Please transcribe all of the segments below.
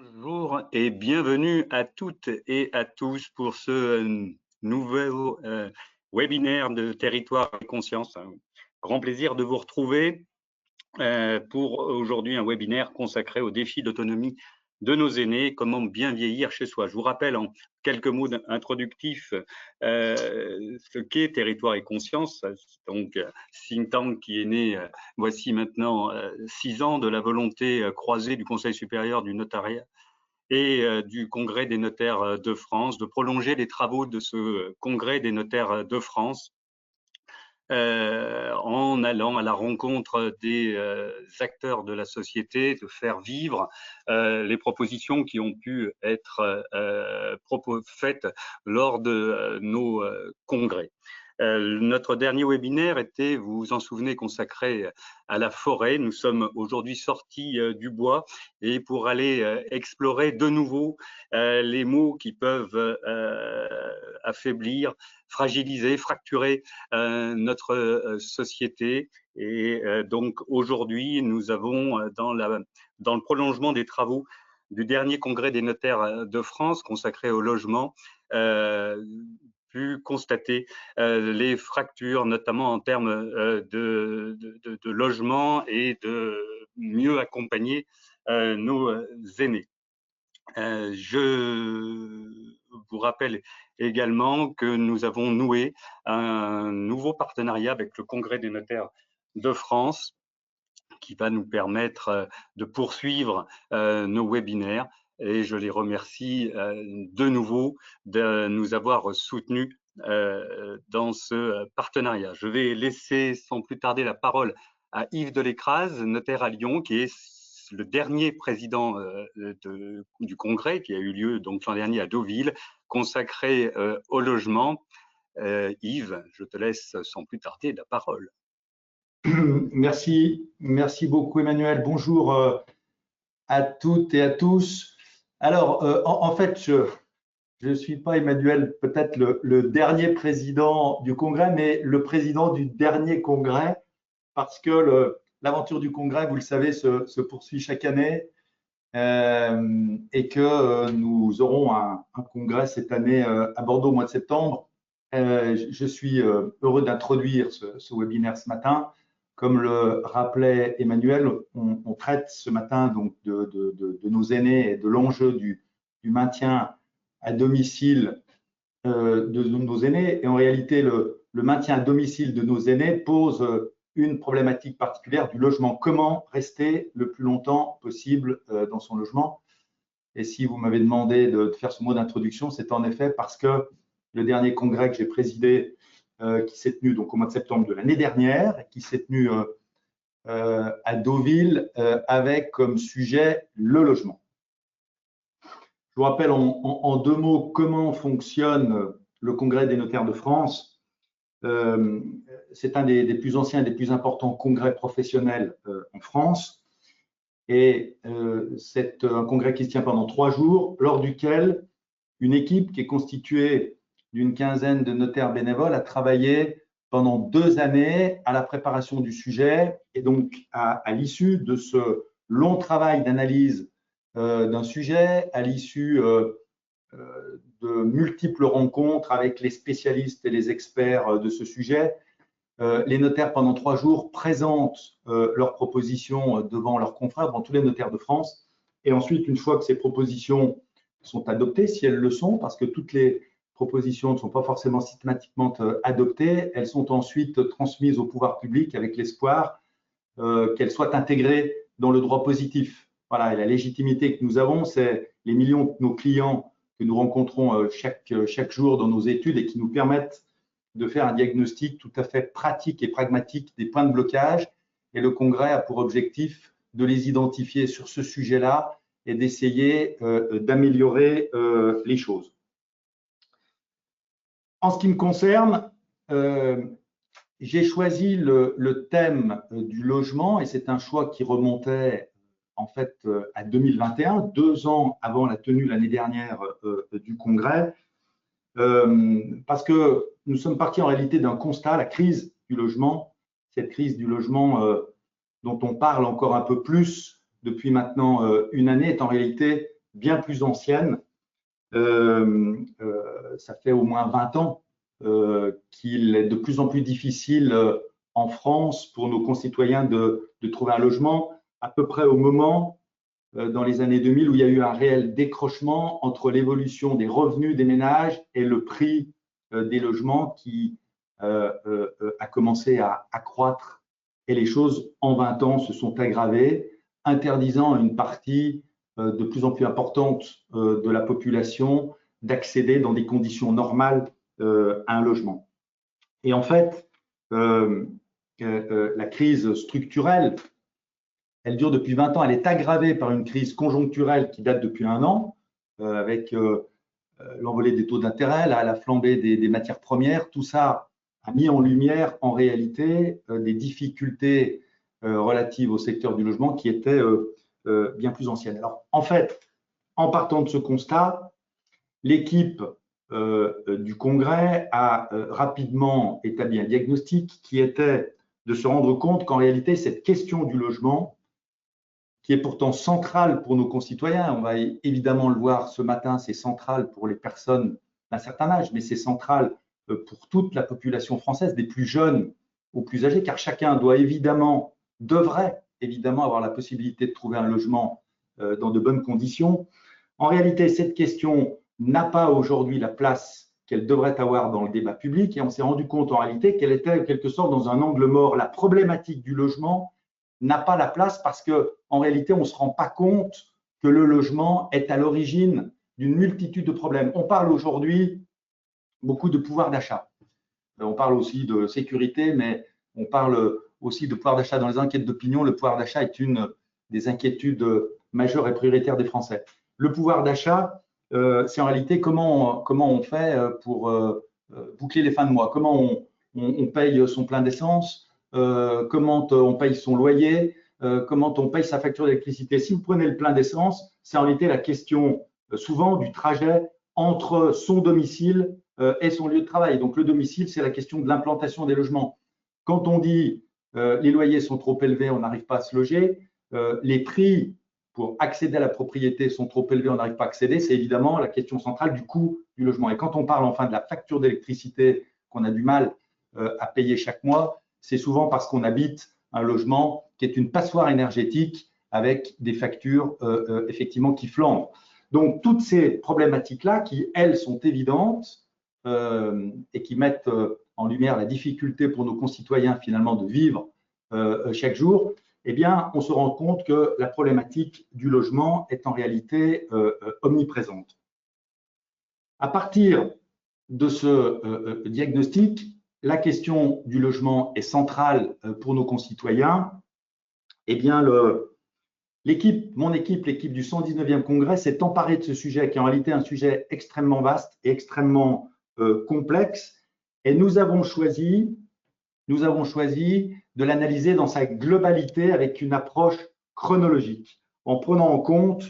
Bonjour et bienvenue à toutes et à tous pour ce nouveau webinaire de Territoire et Conscience. Un grand plaisir de vous retrouver pour aujourd'hui un webinaire consacré aux défis d'autonomie de nos aînés, comment bien vieillir chez soi. Je vous rappelle en quelques mots introductifs ce qu'est Territoire et Conscience, donc think tank qui est né voici maintenant 6 ans de la volonté croisée du Conseil supérieur du notariat et du Congrès des notaires de France, de prolonger les travaux de ce Congrès des notaires de France en allant à la rencontre des acteurs de la société, de faire vivre les propositions qui ont pu être faites lors de nos congrès. Notre dernier webinaire était, vous vous en souvenez, consacré à la forêt. Nous sommes aujourd'hui sortis du bois et pour aller explorer de nouveau les mots qui peuvent affaiblir, fragiliser, fracturer notre société. Et donc aujourd'hui, nous avons dans le prolongement des travaux du dernier congrès des notaires de France consacré au logement, pu constater les fractures, notamment en termes de logement et de mieux accompagner nos aînés. Je vous rappelle également que nous avons noué un nouveau partenariat avec le Congrès des notaires de France qui va nous permettre de poursuivre nos webinaires et je les remercie de nouveau de nous avoir soutenus dans ce partenariat. Je vais laisser sans plus tarder la parole à Yves Delécrase, notaire à Lyon, qui est le dernier président du congrès qui a eu lieu donc l'an dernier à Deauville, consacré au logement. Yves, je te laisse sans plus tarder la parole. Merci beaucoup Emmanuel. Bonjour à toutes et à tous. Alors, en fait, je ne suis pas Emmanuel, peut-être le dernier président du congrès, mais le président du dernier congrès, parce que l'aventure du congrès, vous le savez, se poursuit chaque année et que nous aurons un congrès cette année à Bordeaux au mois de septembre. Je suis heureux d'introduire ce webinaire ce matin. Comme le rappelait Emmanuel, on traite ce matin donc de nos aînés et de l'enjeu du maintien à domicile de nos aînés. Et en réalité, le maintien à domicile de nos aînés pose une problématique particulière du logement. Comment rester le plus longtemps possible dans son logement? Et si vous m'avez demandé de faire ce mot d'introduction, c'est en effet parce que le dernier congrès que j'ai présidé, qui s'est tenu donc au mois de septembre de l'année dernière, qui s'est tenu à Deauville avec comme sujet le logement. Je vous rappelle en deux mots comment fonctionne le Congrès des notaires de France. C'est un des plus anciens et des plus importants congrès professionnels en France. Et c'est un congrès qui se tient pendant 3 jours, lors duquel une équipe qui est constituée d'une quinzaine de notaires bénévoles a travaillé pendant 2 années à la préparation du sujet. Et donc, à l'issue de ce long travail d'analyse d'un sujet, à l'issue de multiples rencontres avec les spécialistes et les experts de ce sujet, les notaires, pendant 3 jours, présentent leurs propositions devant leurs confrères, devant tous les notaires de France. Et ensuite, une fois que ces propositions sont adoptées, si elles le sont, parce que toutes les propositions ne sont pas forcément systématiquement adoptées, elles sont ensuite transmises au pouvoir public avec l'espoir qu'elles soient intégrées dans le droit positif. Voilà, et la légitimité que nous avons, c'est les millions de nos clients que nous rencontrons chaque jour dans nos études et qui nous permettent de faire un diagnostic tout à fait pratique et pragmatique des points de blocage. Et le Congrès a pour objectif de les identifier sur ce sujet-là et d'essayer d'améliorer les choses. En ce qui me concerne, j'ai choisi le thème du logement et c'est un choix qui remontait en fait à 2021, 2 ans avant la tenue l'année dernière du Congrès, parce que nous sommes partis en réalité d'un constat, la crise du logement, cette crise du logement dont on parle encore un peu plus depuis maintenant une année, est en réalité bien plus ancienne. Ça fait au moins 20 ans qu'il est de plus en plus difficile en France pour nos concitoyens de trouver un logement, à peu près au moment, dans les années 2000, où il y a eu un réel décrochement entre l'évolution des revenus des ménages et le prix des logements qui a commencé à accroître. Et les choses, en 20 ans, se sont aggravées, interdisant à une partie de plus en plus importante de la population d'accéder dans des conditions normales à un logement. Et en fait, la crise structurelle, elle dure depuis 20 ans, elle est aggravée par une crise conjoncturelle qui date depuis 1 an, avec l'envolée des taux d'intérêt, la flambée des matières premières. Tout ça a mis en lumière, en réalité, des difficultés relatives au secteur du logement qui étaient bien plus anciennes. Alors, en fait, en partant de ce constat, l'équipe du Congrès a rapidement établi un diagnostic qui était de se rendre compte qu'en réalité, cette question du logement, qui est pourtant centrale pour nos concitoyens, on va évidemment le voir ce matin, c'est central pour les personnes d'un certain âge, mais c'est central pour toute la population française, des plus jeunes aux plus âgés, car chacun devrait évidemment avoir la possibilité de trouver un logement dans de bonnes conditions. En réalité, cette question n'a pas aujourd'hui la place qu'elle devrait avoir dans le débat public, et on s'est rendu compte en réalité qu'elle était en quelque sorte dans un angle mort. La problématique du logement n'a pas la place parce qu'en réalité, on ne se rend pas compte que le logement est à l'origine d'une multitude de problèmes. On parle aujourd'hui beaucoup de pouvoir d'achat. On parle aussi de sécurité, mais on parle aussi de pouvoir d'achat. Dans les enquêtes d'opinion, le pouvoir d'achat est une des inquiétudes majeures et prioritaires des Français. Le pouvoir d'achat, c'est en réalité comment on fait pour boucler les fins de mois, comment on paye son plein d'essence, comment on paye son loyer, comment on paye sa facture d'électricité. Si vous prenez le plein d'essence, c'est en réalité la question souvent du trajet entre son domicile et son lieu de travail. Donc le domicile, c'est la question de l'implantation des logements. Quand on dit les loyers sont trop élevés, on n'arrive pas à se loger, les prix pour accéder à la propriété sont trop élevés, on n'arrive pas à accéder, c'est évidemment la question centrale du coût du logement. Et quand on parle enfin de la facture d'électricité qu'on a du mal à payer chaque mois, c'est souvent parce qu'on habite un logement qui est une passoire énergétique avec des factures effectivement qui flambent. Donc, toutes ces problématiques-là qui, elles, sont évidentes et qui mettent en lumière la difficulté pour nos concitoyens finalement de vivre chaque jour, eh bien, on se rend compte que la problématique du logement est en réalité omniprésente. À partir de ce diagnostic, la question du logement est centrale pour nos concitoyens. Eh bien, mon équipe, l'équipe du 119e Congrès, s'est emparée de ce sujet, qui est en réalité un sujet extrêmement vaste et extrêmement complexe. Et nous avons choisi de l'analyser dans sa globalité avec une approche chronologique, en prenant en compte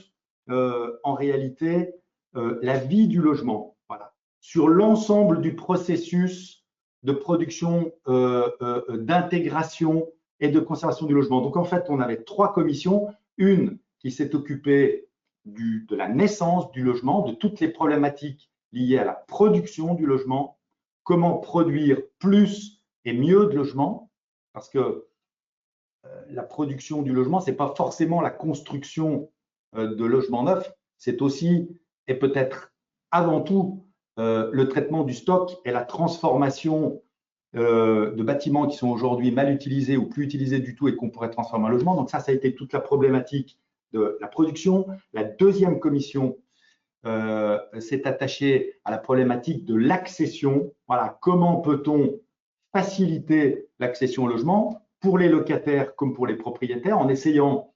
en réalité la vie du logement, voilà, sur l'ensemble du processus de production, d'intégration et de conservation du logement. Donc en fait, on avait 3 commissions, une qui s'est occupée de la naissance du logement, de toutes les problématiques liées à la production du logement, comment produire plus et mieux de logements, parce que la production du logement, ce n'est pas forcément la construction de logements neufs, c'est aussi et peut-être avant tout le traitement du stock et la transformation de bâtiments qui sont aujourd'hui mal utilisés ou plus utilisés du tout et qu'on pourrait transformer en logement. Donc ça a été toute la problématique de la production. La deuxième commission s'est attachée à la problématique de l'accession. Voilà, comment peut-on faciliter l'accession au logement pour les locataires comme pour les propriétaires en essayant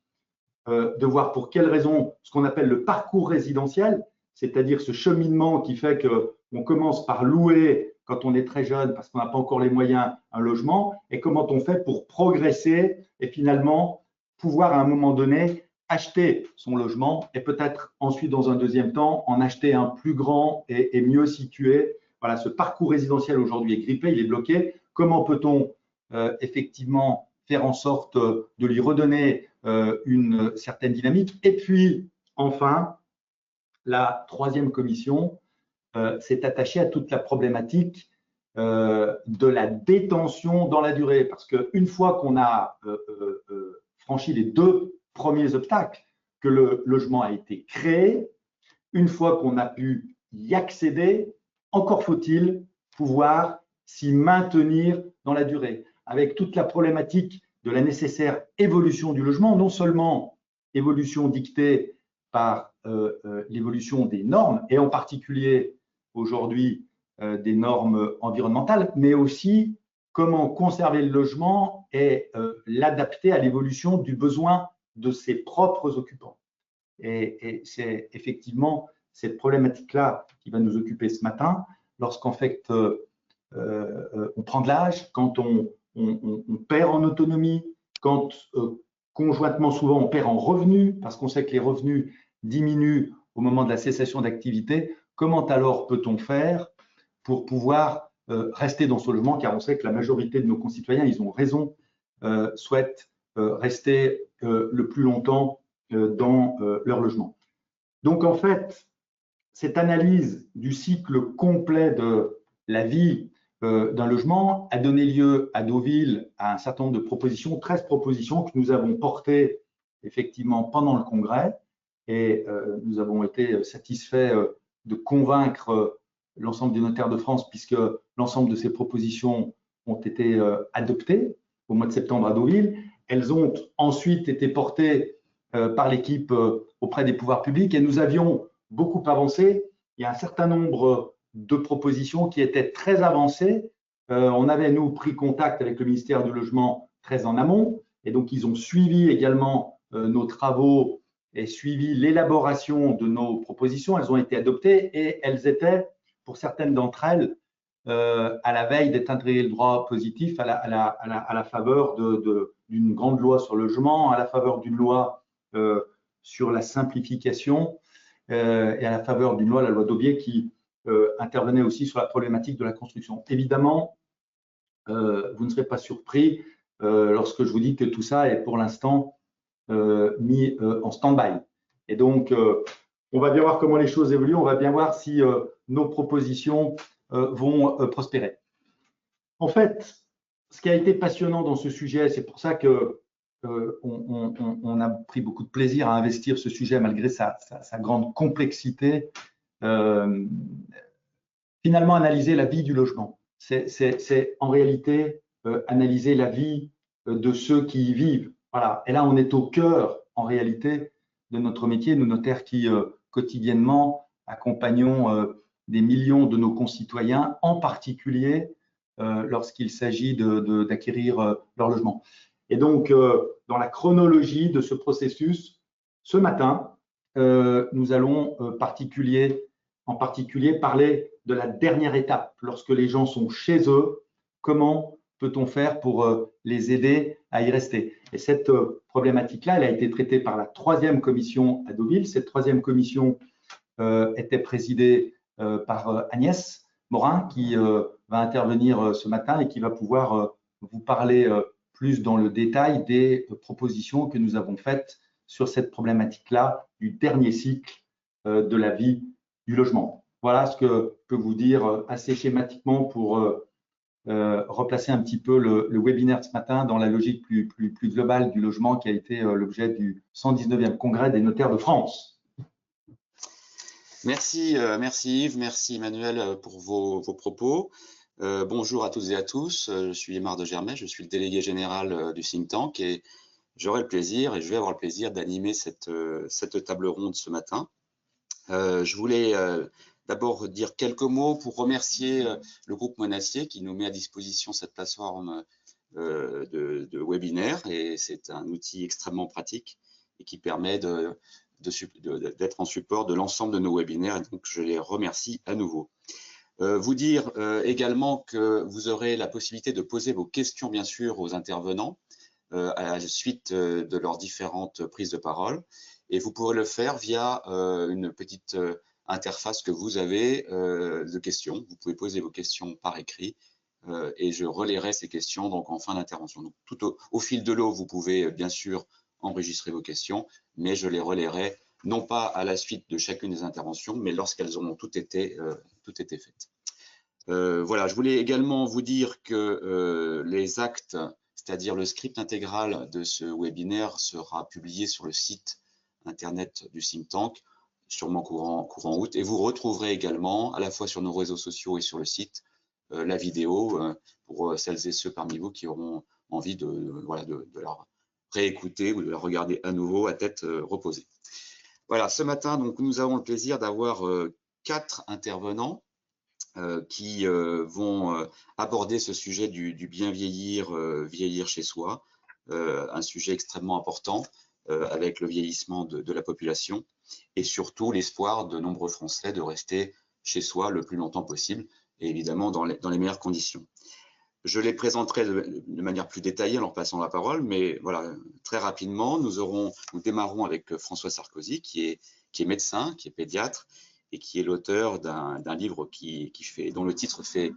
de voir pour quelles raisons ce qu'on appelle le parcours résidentiel, c'est-à-dire ce cheminement qui fait qu'on commence par louer quand on est très jeune parce qu'on n'a pas encore les moyens un logement, et comment on fait pour progresser et finalement pouvoir à un moment donné acheter son logement et peut-être ensuite dans un deuxième temps en acheter un plus grand et mieux situé. Voilà, ce parcours résidentiel aujourd'hui est grippé, il est bloqué. Comment peut-on effectivement faire en sorte de lui redonner une certaine dynamique? Et puis enfin, la troisième commission s'est attachée à toute la problématique de la détention dans la durée. Parce qu'une fois qu'on a franchi les deux premiers obstacles, que le logement a été créé, une fois qu'on a pu y accéder, encore faut-il pouvoir s'y maintenir dans la durée, avec toute la problématique de la nécessaire évolution du logement, non seulement évolution dictée par l'évolution des normes, et en particulier aujourd'hui des normes environnementales, mais aussi comment conserver le logement et l'adapter à l'évolution du besoin de ses propres occupants. Et c'est effectivement cette problématique-là qui va nous occuper ce matin, lorsqu'en fait on prend de l'âge, quand on perd en autonomie, quand conjointement souvent on perd en revenus, parce qu'on sait que les revenus diminuent au moment de la cessation d'activité. Comment alors peut-on faire pour pouvoir rester dans ce logement, car on sait que la majorité de nos concitoyens, ils ont raison, souhaitent rester le plus longtemps dans leur logement. Donc en fait, cette analyse du cycle complet de la vie d'un logement a donné lieu à Deauville à un certain nombre de propositions, 13 propositions que nous avons portées effectivement pendant le congrès, et nous avons été satisfaits de convaincre l'ensemble des notaires de France, puisque l'ensemble de ces propositions ont été adoptées au mois de septembre à Deauville. Elles ont ensuite été portées par l'équipe auprès des pouvoirs publics, et nous avions beaucoup avancé. Il y a un certain nombre de propositions qui étaient très avancées. On avait, nous, pris contact avec le ministère du Logement très en amont, et donc ils ont suivi également nos travaux et suivi l'élaboration de nos propositions. Elles ont été adoptées et elles étaient, pour certaines d'entre elles, à la veille d'être intégrées le droit positif à la faveur d'une grande loi sur le logement, à la faveur d'une loi sur la simplification et à la faveur d'une loi, la loi d'Aubier, qui intervenait aussi sur la problématique de la construction. Évidemment, vous ne serez pas surpris lorsque je vous dis que tout ça est pour l'instant mis en stand-by. Et donc, on va bien voir comment les choses évoluent, on va bien voir si nos propositions vont prospérer. En fait, ce qui a été passionnant dans ce sujet, c'est pour ça que on a pris beaucoup de plaisir à investir ce sujet malgré sa grande complexité. Finalement, analyser la vie du logement, c'est en réalité analyser la vie de ceux qui y vivent. Voilà. Et là, on est au cœur, en réalité, de notre métier, nous notaires qui quotidiennement accompagnons des millions de nos concitoyens, en particulier lorsqu'il s'agit d'acquérir leur logement. Et donc, dans la chronologie de ce processus, ce matin, nous allons en particulier parler de la dernière étape. Lorsque les gens sont chez eux, comment peut-on faire pour les aider à y rester? Et cette problématique-là, elle a été traitée par la troisième commission à Deauville. Cette troisième commission était présidée par Agnès Morin, qui va intervenir ce matin et qui va pouvoir vous parler plus dans le détail des propositions que nous avons faites sur cette problématique-là du dernier cycle de la vie du logement. Voilà ce que je peux vous dire assez schématiquement pour replacer un petit peu le webinaire de ce matin dans la logique plus globale du logement qui a été l'objet du 119e congrès des notaires de France. Merci, merci Yves, merci Emmanuel pour vos propos. Bonjour à toutes et à tous, je suis Aymar de Germay, je suis le délégué général du think tank et j'aurai le plaisir et je vais avoir le plaisir d'animer cette table ronde ce matin. Je voulais d'abord dire quelques mots pour remercier le groupe Monacier qui nous met à disposition cette plateforme de webinaire, et c'est un outil extrêmement pratique et qui permet d'être en support de l'ensemble de nos webinaires, et donc je les remercie à nouveau. Vous dire également que vous aurez la possibilité de poser vos questions bien sûr aux intervenants à la suite de leurs différentes prises de parole, et vous pourrez le faire via une petite interface que vous avez de questions. Vous pouvez poser vos questions par écrit et je relayerai ces questions donc en fin d'intervention. Donc tout au fil de l'eau, vous pouvez bien sûr enregistrer vos questions, mais je les relayerai non pas à la suite de chacune des interventions, mais lorsqu'elles auront toutes été faites. Voilà, je voulais également vous dire que les actes, c'est-à-dire le script intégral de ce webinaire, sera publié sur le site internet du think tank, sûrement courant août, et vous retrouverez également, à la fois sur nos réseaux sociaux et sur le site, la vidéo pour celles et ceux parmi vous qui auront envie de la réécouter ou de la regarder à nouveau à tête reposée. Voilà, ce matin, donc, nous avons le plaisir d'avoir 4 intervenants qui vont aborder ce sujet du bien vieillir, vieillir chez soi, un sujet extrêmement important avec le vieillissement de la population et surtout l'espoir de nombreux Français de rester chez soi le plus longtemps possible et évidemment dans les meilleures conditions. Je les présenterai de manière plus détaillée en leur passant la parole, mais voilà, très rapidement, nous démarrons avec François Sarkozy, qui est médecin, qui est pédiatre, et qui est l'auteur d'un livre dont le titre fait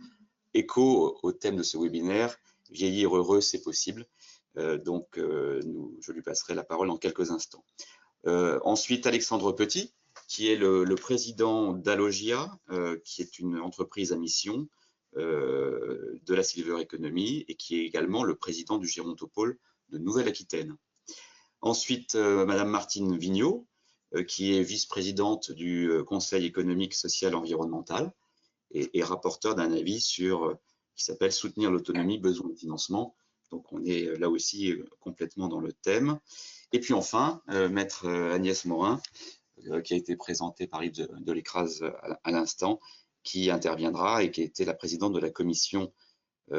écho au thème de ce webinaire, « Vieillir heureux, c'est possible ». Je lui passerai la parole dans quelques instants. Ensuite, Alexandre Petit, qui est le président d'Alogia, qui est une entreprise à mission de la Silver Economy et qui est également le président du Gérontopole de Nouvelle-Aquitaine. Ensuite, Madame Martine Vigneault, qui est vice-présidente du Conseil économique, social et environnemental et rapporteur d'un avis qui s'appelle « Soutenir l'autonomie, besoin de financement ». Donc, on est là aussi complètement dans le thème. Et puis enfin, Maître Agnès Morin, qui a été présentée par Yves de l'Écrase à l'instant, qui interviendra et qui a été la présidente de la commission du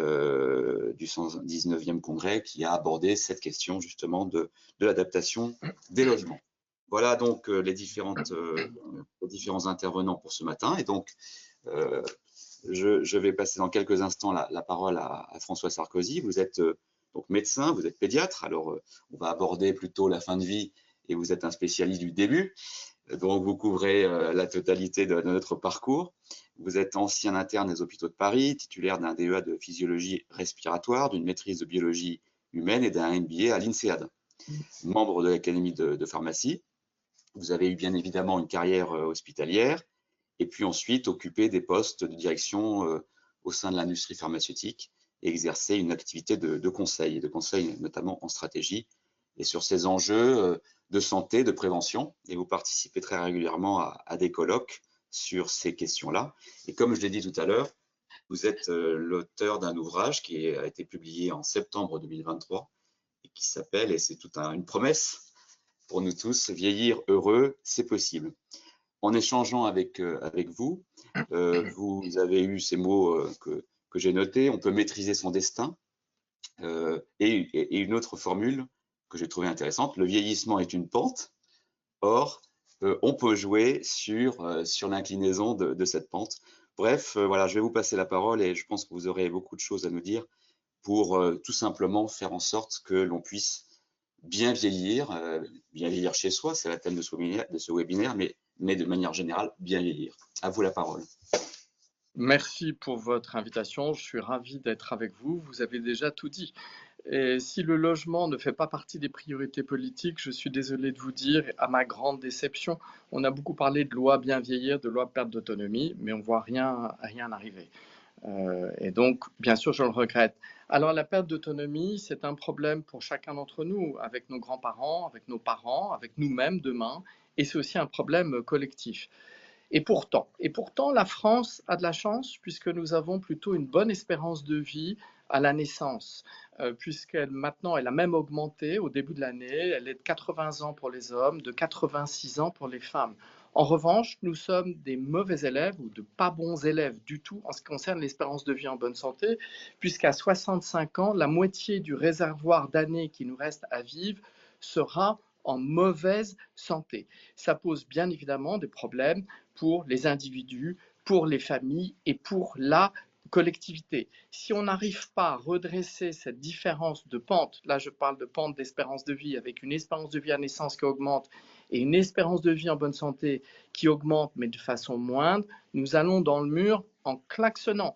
119e congrès qui a abordé cette question justement de l'adaptation des logements. Voilà donc les différents intervenants pour ce matin. Et donc, je vais passer dans quelques instants la parole à François Sarkozy. Vous êtes donc médecin, vous êtes pédiatre. Alors, on va aborder plutôt la fin de vie et vous êtes un spécialiste du début. Donc, vous couvrez la totalité de notre parcours. Vous êtes ancien interne des hôpitaux de Paris, titulaire d'un DEA de physiologie respiratoire, d'une maîtrise de biologie humaine et d'un MBA à l'INSEAD. Membre de l'Académie de pharmacie. Vous avez eu bien évidemment une carrière hospitalière et puis ensuite occupé des postes de direction au sein de l'industrie pharmaceutique et exercé une activité de conseil notamment en stratégie et sur ces enjeux de santé, de prévention. Et vous participez très régulièrement à des colloques sur ces questions-là. Et comme je l'ai dit tout à l'heure, vous êtes l'auteur d'un ouvrage qui a été publié en septembre 2023 et qui s'appelle, et c'est toute une promesse pour nous tous, « Vieillir heureux, c'est possible ». En échangeant avec vous, vous avez eu ces mots que j'ai notés, on peut maîtriser son destin, et une autre formule que j'ai trouvée intéressante, le vieillissement est une pente, or on peut jouer sur l'inclinaison de cette pente. Bref, voilà, je vais vous passer la parole et je pense que vous aurez beaucoup de choses à nous dire pour tout simplement faire en sorte que l'on puisse bien vieillir chez soi, c'est le thème de ce webinaire, mais de manière générale, bien vieillir. À vous la parole. Merci pour votre invitation. Je suis ravi d'être avec vous. Vous avez déjà tout dit. Et si le logement ne fait pas partie des priorités politiques, je suis désolé de vous dire, à ma grande déception, on a beaucoup parlé de loi bien vieillir, de loi perte d'autonomie, mais on ne voit rien arriver. Et donc, bien sûr, je le regrette. Alors, la perte d'autonomie, c'est un problème pour chacun d'entre nous, avec nos grands-parents, avec nos parents, avec nous-mêmes demain, et c'est aussi un problème collectif. Et pourtant, la France a de la chance puisque nous avons plutôt une bonne espérance de vie à la naissance, puisqu'elle maintenant elle a même augmenté au début de l'année, elle est de 80 ans pour les hommes, de 86 ans pour les femmes. En revanche, nous sommes des mauvais élèves ou de pas bons élèves du tout en ce qui concerne l'espérance de vie en bonne santé, puisqu'à 65 ans, la moitié du réservoir d'années qui nous reste à vivre sera en mauvaise santé. Ça pose bien évidemment des problèmes pour les individus, pour les familles et pour la collectivité. Si on n'arrive pas à redresser cette différence de pente, là je parle de pente d'espérance de vie avec une espérance de vie à naissance qui augmente et une espérance de vie en bonne santé qui augmente mais de façon moindre, nous allons dans le mur en klaxonnant.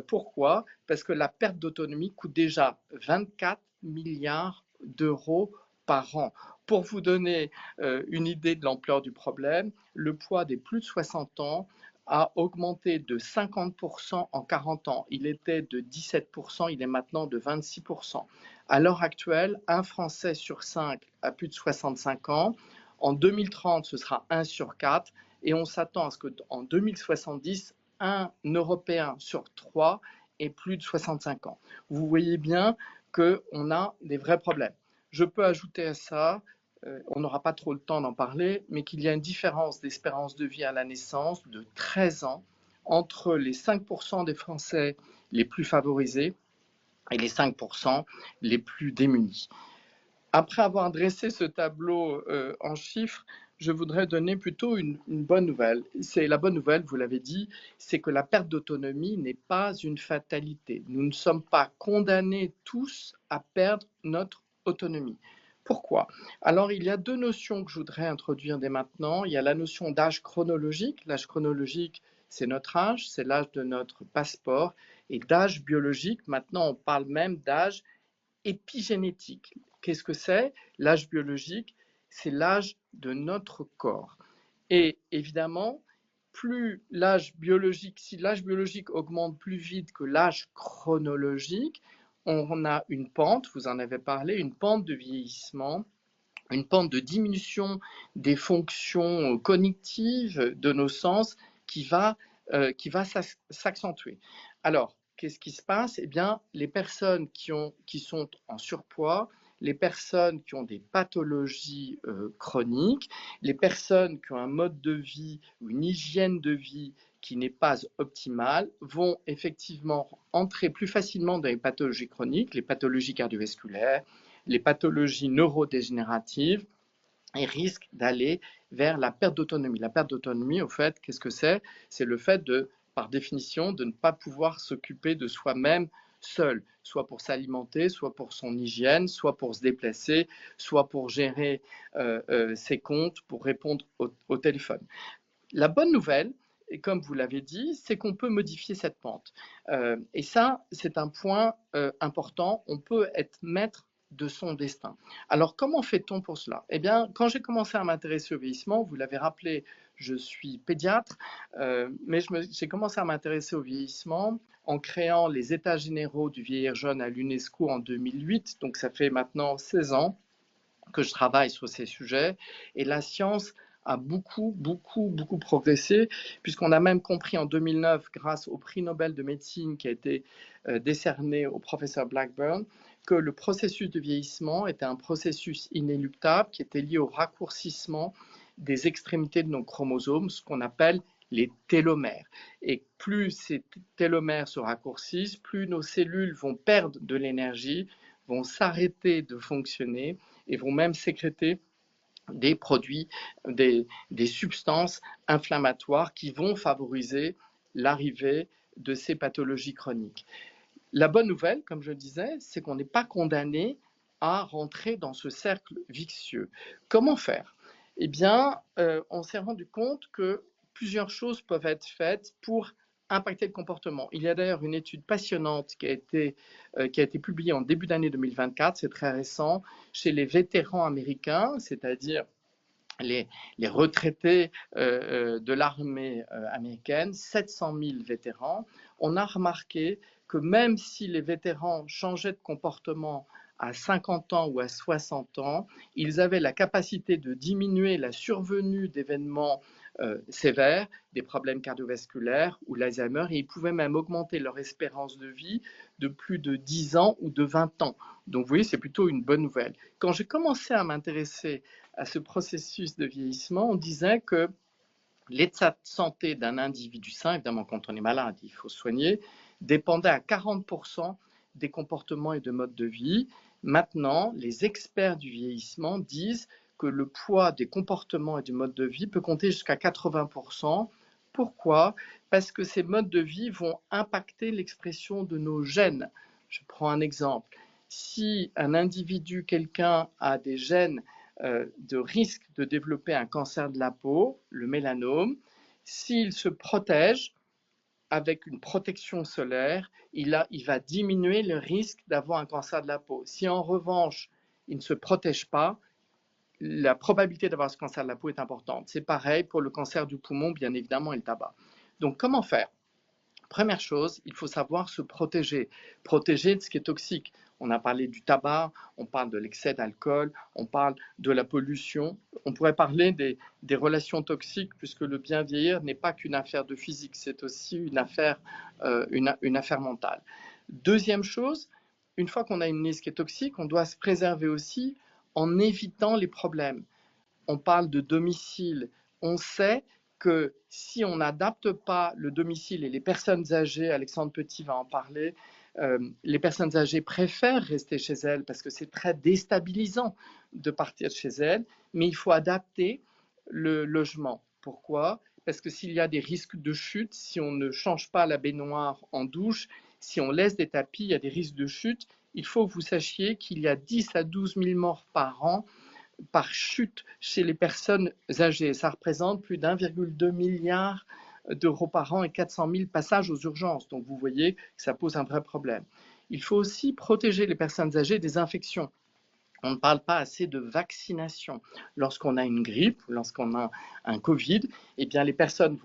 Pourquoi ? Parce que la perte d'autonomie coûte déjà 24 milliards d'euros par an. Pour vous donner une idée de l'ampleur du problème, le poids des plus de 60 ans a augmenté de 50% en 40 ans. Il était de 17%, il est maintenant de 26%. À l'heure actuelle, un Français sur 5 a plus de 65 ans. En 2030, ce sera 1 sur 4. Et on s'attend à ce qu'en 2070, un Européen sur 3 ait plus de 65 ans. Vous voyez bien qu'on a des vrais problèmes. Je peux ajouter à ça, on n'aura pas trop le temps d'en parler, mais qu'il y a une différence d'espérance de vie à la naissance de 13 ans entre les 5% des Français les plus favorisés et les 5% les plus démunis. Après avoir dressé ce tableau en chiffres, je voudrais donner plutôt une bonne nouvelle. C'est la bonne nouvelle, vous l'avez dit, c'est que la perte d'autonomie n'est pas une fatalité. Nous ne sommes pas condamnés tous à perdre notre autonomie. Pourquoi? Alors, il y a deux notions que je voudrais introduire dès maintenant. Il y a la notion d'âge chronologique. L'âge chronologique, c'est notre âge, c'est l'âge de notre passeport. Et d'âge biologique, maintenant, on parle même d'âge épigénétique. Qu'est-ce que c'est? L'âge biologique, c'est l'âge de notre corps. Et évidemment, plus l'âge biologique, si l'âge biologique augmente plus vite que l'âge chronologique, on a une pente, vous en avez parlé, une pente de vieillissement, une pente de diminution des fonctions cognitives de nos sens qui va s'accentuer. Alors, qu'est-ce qui se passe? Eh bien, les personnes qui sont en surpoids, les personnes qui ont des pathologies chroniques, les personnes qui ont un mode de vie ou une hygiène de vie qui n'est pas optimale, vont effectivement entrer plus facilement dans les pathologies chroniques, les pathologies cardiovasculaires, les pathologies neurodégénératives, et risquent d'aller vers la perte d'autonomie. La perte d'autonomie, au fait, qu'est-ce que c'est? C'est le fait de, par définition, de ne pas pouvoir s'occuper de soi-même seul, soit pour s'alimenter, soit pour son hygiène, soit pour se déplacer, soit pour gérer ses comptes, pour répondre au téléphone. La bonne nouvelle, et comme vous l'avez dit, c'est qu'on peut modifier cette pente. Et ça, c'est un point important. On peut être maître de son destin. Alors, comment fait-on pour cela? Eh bien, quand j'ai commencé à m'intéresser au vieillissement, vous l'avez rappelé, je suis pédiatre, mais j'ai commencé à m'intéresser au vieillissement en créant les États généraux du vieillir jeune à l'UNESCO en 2008. Donc, ça fait maintenant 16 ans que je travaille sur ces sujets. Et la science a beaucoup progressé, puisqu'on a même compris en 2009, grâce au prix Nobel de médecine qui a été décerné au professeur Blackburn, que le processus de vieillissement était un processus inéluctable qui était lié au raccourcissement des extrémités de nos chromosomes, ce qu'on appelle les télomères. Et plus ces télomères se raccourcissent, plus nos cellules vont perdre de l'énergie, vont s'arrêter de fonctionner et vont même sécréter des produits, des substances inflammatoires qui vont favoriser l'arrivée de ces pathologies chroniques. La bonne nouvelle, comme je disais, c'est qu'on n'est pas condamné à rentrer dans ce cercle vicieux. Comment faire? Eh bien, on s'est rendu compte que plusieurs choses peuvent être faites pour impacter le comportement. Il y a d'ailleurs une étude passionnante qui a été publiée en début d'année 2024, c'est très récent, chez les vétérans américains, c'est-à-dire les retraités de l'armée américaine, 700 000 vétérans. On a remarqué que même si les vétérans changeaient de comportement à 50 ans ou à 60 ans, ils avaient la capacité de diminuer la survenue d'événements sévères, des problèmes cardiovasculaires ou l'Alzheimer, et ils pouvaient même augmenter leur espérance de vie de plus de 10 ans ou de 20 ans. Donc vous voyez, c'est plutôt une bonne nouvelle. Quand j'ai commencé à m'intéresser à ce processus de vieillissement, on disait que l'état de santé d'un individu sain, évidemment quand on est malade, il faut soigner, dépendait à 40% des comportements et de modes de vie. Maintenant, les experts du vieillissement disent que le poids des comportements et du mode de vie peut compter jusqu'à 80%. Pourquoi? Parce que ces modes de vie vont impacter l'expression de nos gènes. Je prends un exemple. Si un individu, quelqu'un a des gènes de risque de développer un cancer de la peau, le mélanome, s'il se protège avec une protection solaire, il va diminuer le risque d'avoir un cancer de la peau. Si en revanche, il ne se protège pas, la probabilité d'avoir ce cancer de la peau est importante. C'est pareil pour le cancer du poumon, bien évidemment, et le tabac. Donc, comment faire? Première chose, il faut savoir se protéger. Protéger de ce qui est toxique. On a parlé du tabac, on parle de l'excès d'alcool, on parle de la pollution. On pourrait parler des relations toxiques, puisque le bien vieillir n'est pas qu'une affaire de physique, c'est aussi une affaire mentale. Deuxième chose, une fois qu'on a une liste qui est toxique, on doit se préserver aussi en évitant les problèmes. On parle de domicile. On sait que si on n'adapte pas le domicile, et les personnes âgées, Alexandre Petit va en parler, les personnes âgées préfèrent rester chez elles parce que c'est très déstabilisant de partir chez elles, mais il faut adapter le logement. Pourquoi? Parce que s'il y a des risques de chute, si on ne change pas la baignoire en douche, si on laisse des tapis, il y a des risques de chute. Il faut que vous sachiez qu'il y a 10 à 12 000 morts par an par chute chez les personnes âgées. Ça représente plus d'1,2 milliard d'euros par an et 400 000 passages aux urgences. Donc vous voyez que ça pose un vrai problème. Il faut aussi protéger les personnes âgées des infections. On ne parle pas assez de vaccination. Lorsqu'on a une grippe, lorsqu'on a un Covid, eh bien les personnes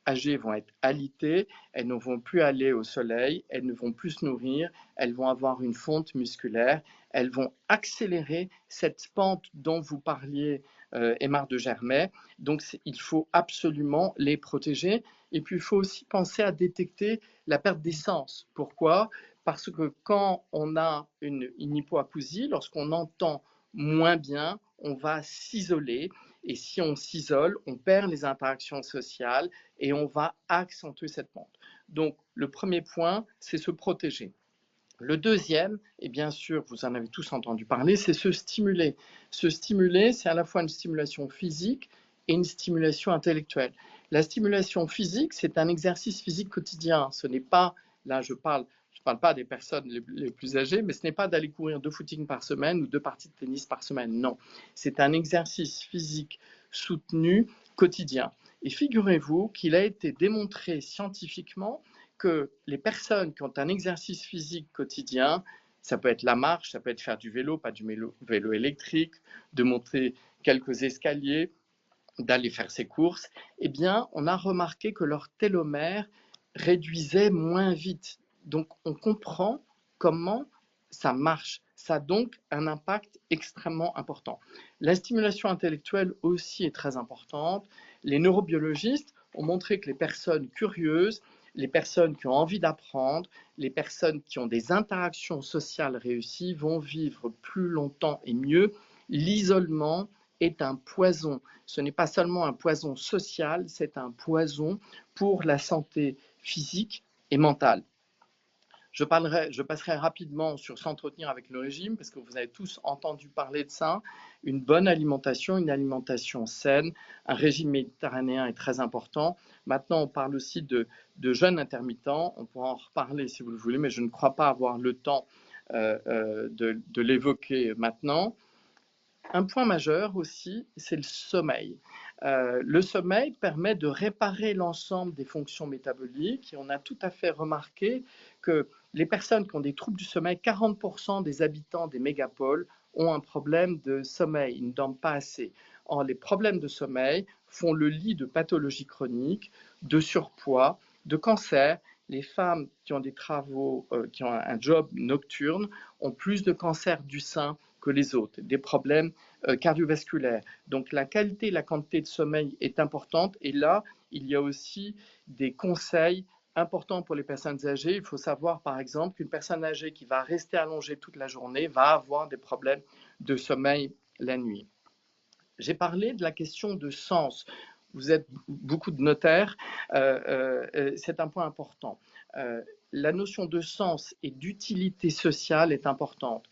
âgées vont être alitées, elles ne vont plus aller au soleil, elles ne vont plus se nourrir, elles vont avoir une fonte musculaire, elles vont accélérer cette pente dont vous parliez, Aymar de Germay. Donc il faut absolument les protéger. Et puis il faut aussi penser à détecter la perte d'essence. Pourquoi? Parce que quand on a une hypoacousie, lorsqu'on entend moins bien, on va s'isoler. Et si on s'isole, on perd les interactions sociales et on va accentuer cette pente. Donc, le premier point, c'est se protéger. Le deuxième, et bien sûr, vous en avez tous entendu parler, c'est se stimuler. Se stimuler, c'est à la fois une stimulation physique et une stimulation intellectuelle. La stimulation physique, c'est un exercice physique quotidien. Ce n'est pas, là je parle pas des personnes les plus âgées, mais ce n'est pas d'aller courir 2 footings par semaine ou 2 parties de tennis par semaine. Non, c'est un exercice physique soutenu quotidien. Et figurez-vous qu'il a été démontré scientifiquement que les personnes qui ont un exercice physique quotidien, ça peut être la marche, ça peut être faire du vélo, pas du vélo électrique, de monter quelques escaliers, d'aller faire ses courses, eh bien, on a remarqué que leur télomère réduisait moins vite. Donc, on comprend comment ça marche. Ça a donc un impact extrêmement important. La stimulation intellectuelle aussi est très importante. Les neurobiologistes ont montré que les personnes curieuses, les personnes qui ont envie d'apprendre, les personnes qui ont des interactions sociales réussies vont vivre plus longtemps et mieux. L'isolement est un poison. Ce n'est pas seulement un poison social, c'est un poison pour la santé physique et mentale. Je passerai rapidement sur s'entretenir avec le régime, parce que vous avez tous entendu parler de ça. Une bonne alimentation, une alimentation saine, un régime méditerranéen est très important. Maintenant, on parle aussi de jeûne intermittent. On pourra en reparler si vous le voulez, mais je ne crois pas avoir le temps de l'évoquer maintenant. Un point majeur aussi, c'est le sommeil. Le sommeil permet de réparer l'ensemble des fonctions métaboliques et on a tout à fait remarqué que les personnes qui ont des troubles du sommeil, 40% des habitants des mégapoles ont un problème de sommeil, ils ne dorment pas assez. Or, les problèmes de sommeil font le lit de pathologies chroniques, de surpoids, de cancer. Les femmes qui ont des travaux, qui ont un job nocturne, ont plus de cancer du sein que les autres, des problèmes cardiovasculaires. Donc la qualité et la quantité de sommeil est importante et là, il y a aussi des conseils importants pour les personnes âgées. Il faut savoir par exemple qu'une personne âgée qui va rester allongée toute la journée va avoir des problèmes de sommeil la nuit. J'ai parlé de la question de sens. Vous êtes beaucoup de notaires, c'est un point important. La notion de sens et d'utilité sociale est importante.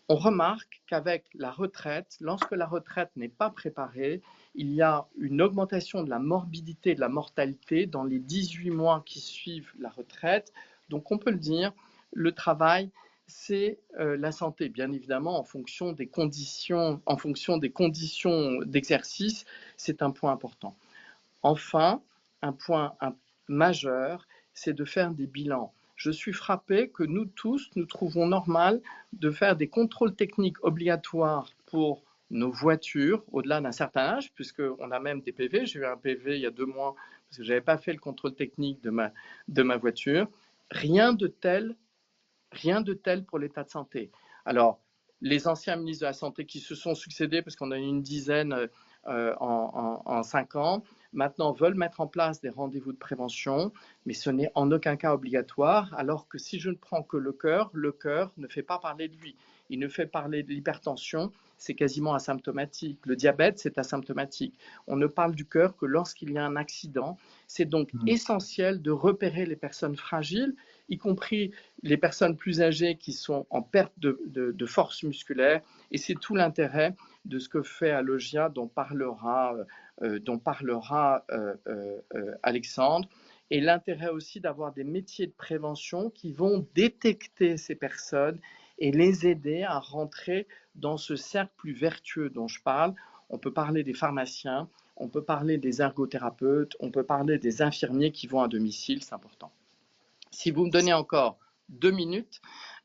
On remarque qu'avec la retraite, lorsque la retraite n'est pas préparée, il y a une augmentation de la morbidité et de la mortalité dans les 18 mois qui suivent la retraite. Donc on peut le dire, le travail, c'est la santé, bien évidemment, en fonction des conditions d'exercice, c'est un point important. Enfin, un point majeur, c'est de faire des bilans. Je suis frappé que nous tous, nous trouvons normal de faire des contrôles techniques obligatoires pour nos voitures au-delà d'un certain âge, puisqu'on a même des PV. J'ai eu un PV il y a 2 mois parce que je n'avais pas fait le contrôle technique de ma voiture. Rien de tel pour l'état de santé. Alors, les anciens ministres de la Santé qui se sont succédés, parce qu'on a eu une dizaine en 5 ans, maintenant veulent mettre en place des rendez-vous de prévention, mais ce n'est en aucun cas obligatoire, alors que si je ne prends que le cœur ne fait pas parler de lui. Il ne fait parler de l'hypertension, c'est quasiment asymptomatique. Le diabète, c'est asymptomatique. On ne parle du cœur que lorsqu'il y a un accident. C'est donc essentiel de repérer les personnes fragiles, y compris les personnes plus âgées qui sont en perte de force musculaire. Et c'est tout l'intérêt de ce que fait Alogia, dont parlera Alexandre. Et l'intérêt aussi d'avoir des métiers de prévention qui vont détecter ces personnes et les aider à rentrer dans ce cercle plus vertueux dont je parle. On peut parler des pharmaciens, on peut parler des ergothérapeutes, on peut parler des infirmiers qui vont à domicile, c'est important. Si vous me donnez encore 2 minutes,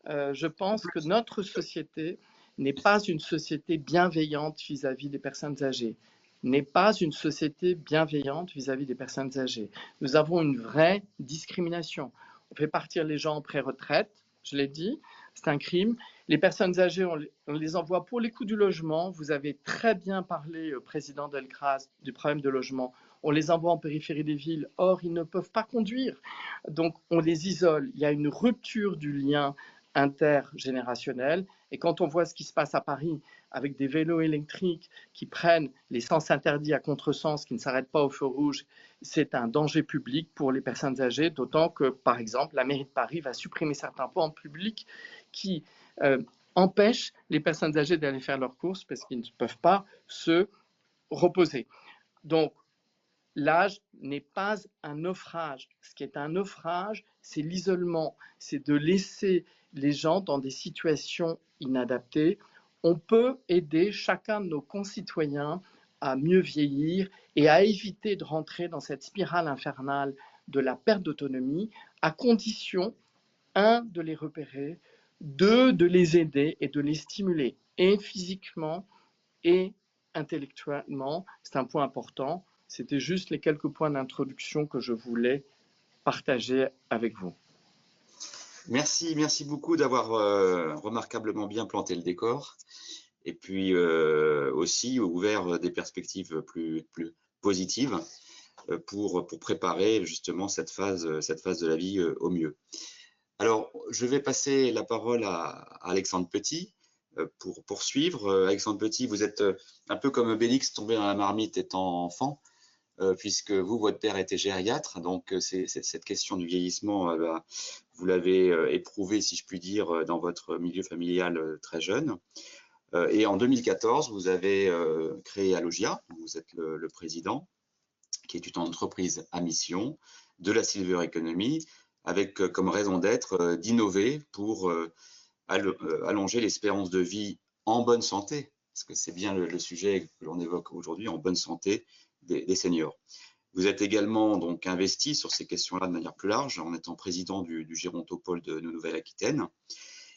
je pense que notre société n'est pas une société bienveillante vis-à-vis des personnes âgées, n'est pas une société bienveillante vis-à-vis des personnes âgées. Nous avons une vraie discrimination. On fait partir les gens en pré-retraite, je l'ai dit, c'est un crime. Les personnes âgées, on les envoie pour les coûts du logement. Vous avez très bien parlé, président Delcras, du problème de logement. On les envoie en périphérie des villes, or ils ne peuvent pas conduire. Donc on les isole. Il y a une rupture du lien intergénérationnel. Et quand on voit ce qui se passe à Paris avec des vélos électriques qui prennent les sens interdits à contresens, qui ne s'arrêtent pas au feu rouge, c'est un danger public pour les personnes âgées, d'autant que, par exemple, la mairie de Paris va supprimer certains points publics qui empêchent les personnes âgées d'aller faire leurs courses parce qu'ils ne peuvent pas se reposer. Donc, l'âge n'est pas un naufrage. Ce qui est un naufrage, c'est l'isolement, c'est de laisser les gens dans des situations inadaptées. On peut aider chacun de nos concitoyens à mieux vieillir et à éviter de rentrer dans cette spirale infernale de la perte d'autonomie, à condition, 1, de les repérer, 2, de les aider et de les stimuler, et physiquement et intellectuellement. C'est un point important. C'était juste les quelques points d'introduction que je voulais partager avec vous. Merci beaucoup d'avoir remarquablement bien planté le décor et puis aussi ouvert des perspectives plus positives pour préparer justement cette phase de la vie au mieux. Alors, je vais passer la parole à Alexandre Petit pour poursuivre. Alexandre Petit, vous êtes un peu comme Obélix tombé dans la marmite étant enfant, puisque vous, votre père était gériatre, donc cette question du vieillissement, vous l'avez éprouvé, si je puis dire, dans votre milieu familial très jeune. Et en 2014, vous avez créé Alogia, vous êtes le président, qui est une entreprise à mission de la Silver Economy, avec comme raison d'être d'innover pour allonger l'espérance de vie en bonne santé, parce que c'est bien le sujet que l'on évoque aujourd'hui, en bonne santé des seniors. Vous êtes également donc investi sur ces questions-là de manière plus large, en étant président du Gérontopole de Nouvelle-Aquitaine.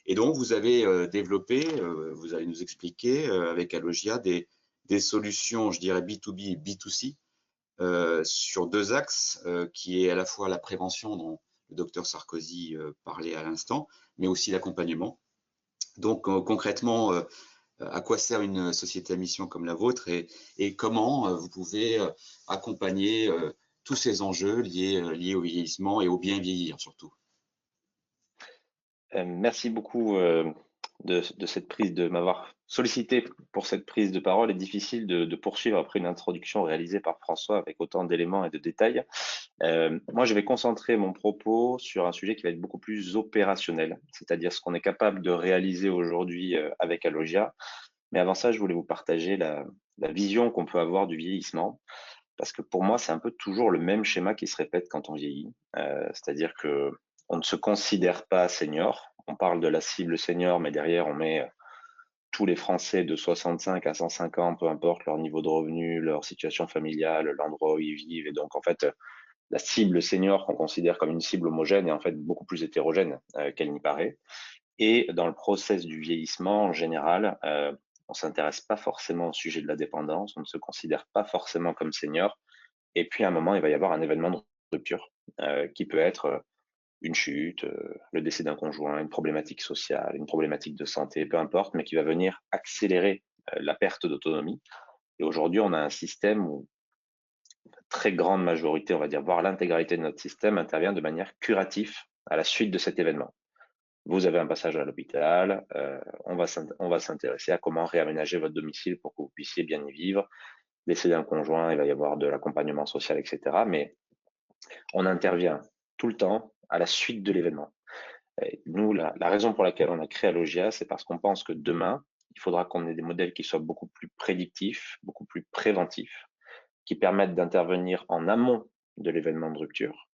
Et donc, vous avez développé, vous allez nous expliquer avec Alogia des solutions, je dirais B2B et B2C, sur 2 axes, qui est à la fois la prévention dont le docteur Sarkozy parlait à l'instant, mais aussi l'accompagnement. Donc concrètement, à quoi sert une société à mission comme la vôtre et comment vous pouvez accompagner tous ces enjeux liés au vieillissement et au bien vieillir surtout. Merci beaucoup de m'avoir sollicité pour cette prise de parole. Il est difficile de poursuivre après une introduction réalisée par François avec autant d'éléments et de détails. Moi, je vais concentrer mon propos sur un sujet qui va être beaucoup plus opérationnel, c'est-à-dire ce qu'on est capable de réaliser aujourd'hui avec Alogia. Mais avant ça, je voulais vous partager la vision qu'on peut avoir du vieillissement, parce que pour moi, c'est un peu toujours le même schéma qui se répète quand on vieillit, c'est-à-dire que on ne se considère pas senior. On parle de la cible senior, mais derrière, on met tous les Français de 65 à 105 ans, peu importe leur niveau de revenu, leur situation familiale, l'endroit où ils vivent. Et donc, en fait, la cible senior qu'on considère comme une cible homogène est en fait beaucoup plus hétérogène qu'elle n'y paraît. Et dans le process du vieillissement, en général, on s'intéresse pas forcément au sujet de la dépendance, on ne se considère pas forcément comme senior. Et puis à un moment, il va y avoir un événement de rupture qui peut être une chute, le décès d'un conjoint, une problématique sociale, une problématique de santé, peu importe, mais qui va venir accélérer la perte d'autonomie. Et aujourd'hui, on a un système où la très grande majorité, on va dire, voire l'intégralité de notre système intervient de manière curative à la suite de cet événement. Vous avez un passage à l'hôpital, on va s'intéresser à comment réaménager votre domicile pour que vous puissiez bien y vivre. Décès d'un conjoint, il va y avoir de l'accompagnement social, etc. Mais on intervient tout le temps à la suite de l'événement. Nous, la raison pour laquelle on a créé Allogia, c'est parce qu'on pense que demain, il faudra qu'on ait des modèles qui soient beaucoup plus prédictifs, beaucoup plus préventifs, qui permettent d'intervenir en amont de l'événement de rupture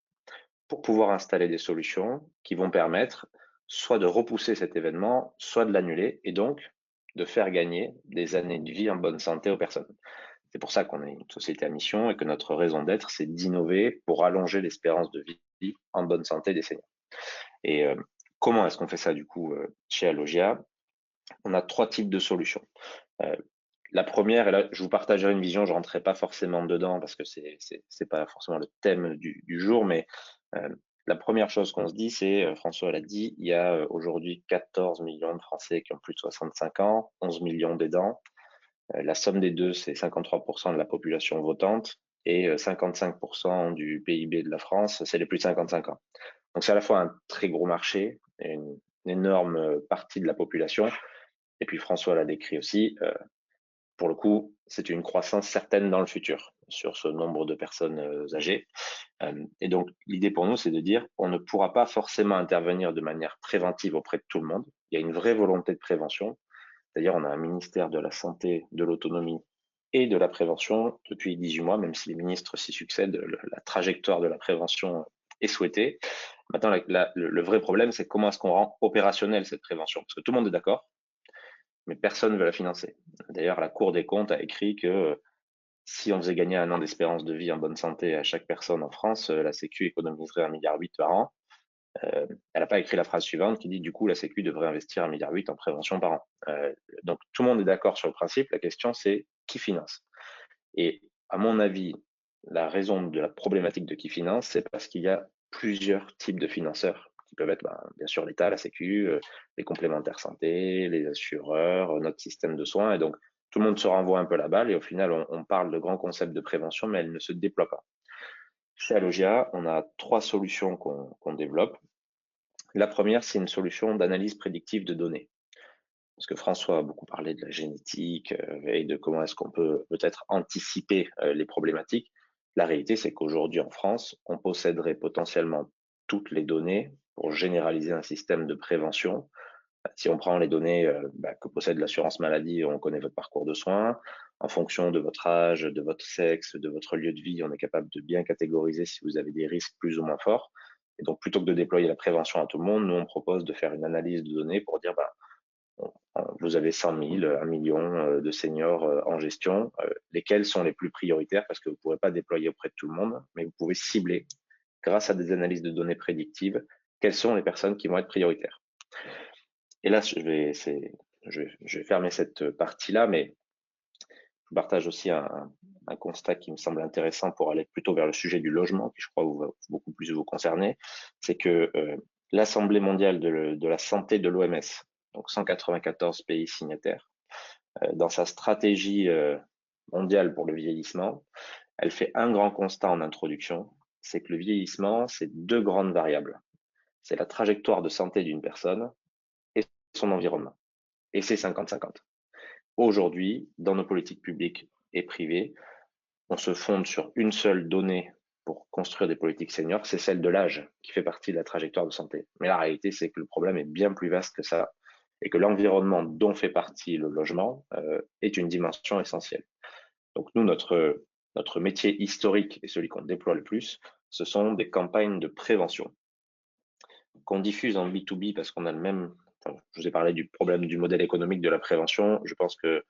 pour pouvoir installer des solutions qui vont permettre soit de repousser cet événement, soit de l'annuler et donc de faire gagner des années de vie en bonne santé aux personnes. C'est pour ça qu'on est une société à mission et que notre raison d'être, c'est d'innover pour allonger l'espérance de vie en bonne santé des seniors. Et comment est-ce qu'on fait ça du coup chez Allogia? On a 3 types de solutions. La première, et là je vous partagerai une vision, je ne rentrerai pas forcément dedans parce que c'est pas forcément le thème du jour, mais la première chose qu'on se dit, c'est, François l'a dit, il y a aujourd'hui 14 millions de Français qui ont plus de 65 ans, 11 millions d'aidants. La somme des deux, c'est 53% de la population votante et 55% du PIB de la France, c'est les plus de 55 ans. Donc c'est à la fois un très gros marché, et une énorme partie de la population, et puis François l'a décrit aussi, pour le coup, c'est une croissance certaine dans le futur sur ce nombre de personnes âgées. Et donc l'idée pour nous, c'est de dire on ne pourra pas forcément intervenir de manière préventive auprès de tout le monde. Il y a une vraie volonté de prévention. C'est-à-dire, on a un ministère de la Santé, de l'Autonomie et de la Prévention depuis 18 mois, même si les ministres s'y succèdent, la trajectoire de la prévention est souhaitée. Maintenant, le vrai problème, c'est comment est-ce qu'on rend opérationnelle cette prévention? Parce que tout le monde est d'accord, mais personne ne veut la financer. D'ailleurs, la Cour des comptes a écrit que si on faisait gagner 1 an d'espérance de vie en bonne santé à chaque personne en France, la Sécu économiserait 1,8 milliard par an. Elle n'a pas écrit la phrase suivante qui dit du coup la Sécu devrait investir 1,8 milliard en prévention par an. Donc tout le monde est d'accord sur le principe. La question c'est qui finance. Et à mon avis, la raison de la problématique de qui finance, c'est parce qu'il y a plusieurs types de financeurs qui peuvent être bien sûr l'État, la Sécu, les complémentaires santé, les assureurs, notre système de soins. Et donc tout le monde se renvoie un peu la balle et au final on parle de grands concepts de prévention, mais elles ne se déploient pas. Chez Allogia, on a 3 solutions qu'on développe. La première, c'est une solution d'analyse prédictive de données. Parce que François a beaucoup parlé de la génétique et de comment est-ce qu'on peut peut-être anticiper les problématiques. La réalité, c'est qu'aujourd'hui en France, on posséderait potentiellement toutes les données pour généraliser un système de prévention. Si on prend les données que possède l'assurance maladie, on connaît votre parcours de soins. En fonction de votre âge, de votre sexe, de votre lieu de vie, on est capable de bien catégoriser si vous avez des risques plus ou moins forts. Et donc, plutôt que de déployer la prévention à tout le monde, nous, on propose de faire une analyse de données pour dire, vous avez 100 000, 1 million de seniors en gestion, lesquels sont les plus prioritaires parce que vous ne pourrez pas déployer auprès de tout le monde, mais vous pouvez cibler, grâce à des analyses de données prédictives, quelles sont les personnes qui vont être prioritaires. Et là, je vais fermer cette partie-là, mais je partage aussi un constat qui me semble intéressant pour aller plutôt vers le sujet du logement, qui je crois va beaucoup plus vous concerner, c'est que l'Assemblée mondiale de la santé de l'OMS, donc 194 pays signataires, dans sa stratégie mondiale pour le vieillissement, elle fait un grand constat en introduction, c'est que le vieillissement, c'est 2 grandes variables. C'est la trajectoire de santé d'une personne et son environnement. Et c'est 50-50. Aujourd'hui, dans nos politiques publiques et privées, on se fonde sur une seule donnée pour construire des politiques seniors, c'est celle de l'âge qui fait partie de la trajectoire de santé. Mais la réalité, c'est que le problème est bien plus vaste que ça et que l'environnement dont fait partie le logement est une dimension essentielle. Donc nous, notre métier historique et celui qu'on déploie le plus, ce sont des campagnes de prévention qu'on diffuse en B2B parce qu'on a le même. Je vous ai parlé du problème du modèle économique de la prévention. Je pense que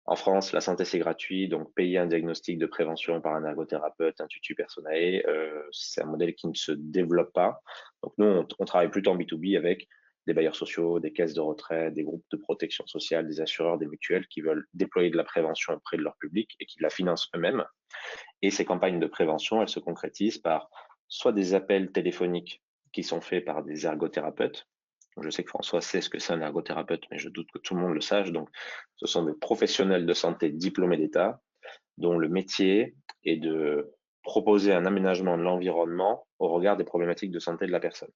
en France, la santé c'est gratuit, donc payer un diagnostic de prévention par un ergothérapeute, un tutu personae, c'est un modèle qui ne se développe pas. Donc nous, on travaille plutôt en B2B avec des bailleurs sociaux, des caisses de retraite, des groupes de protection sociale, des assureurs, des mutuelles qui veulent déployer de la prévention auprès de leur public et qui la financent eux-mêmes. Et ces campagnes de prévention, elles se concrétisent par soit des appels téléphoniques qui sont faits par des ergothérapeutes. Je sais que François sait ce que c'est un ergothérapeute, mais je doute que tout le monde le sache. Donc, ce sont des professionnels de santé diplômés d'État dont le métier est de proposer un aménagement de l'environnement au regard des problématiques de santé de la personne.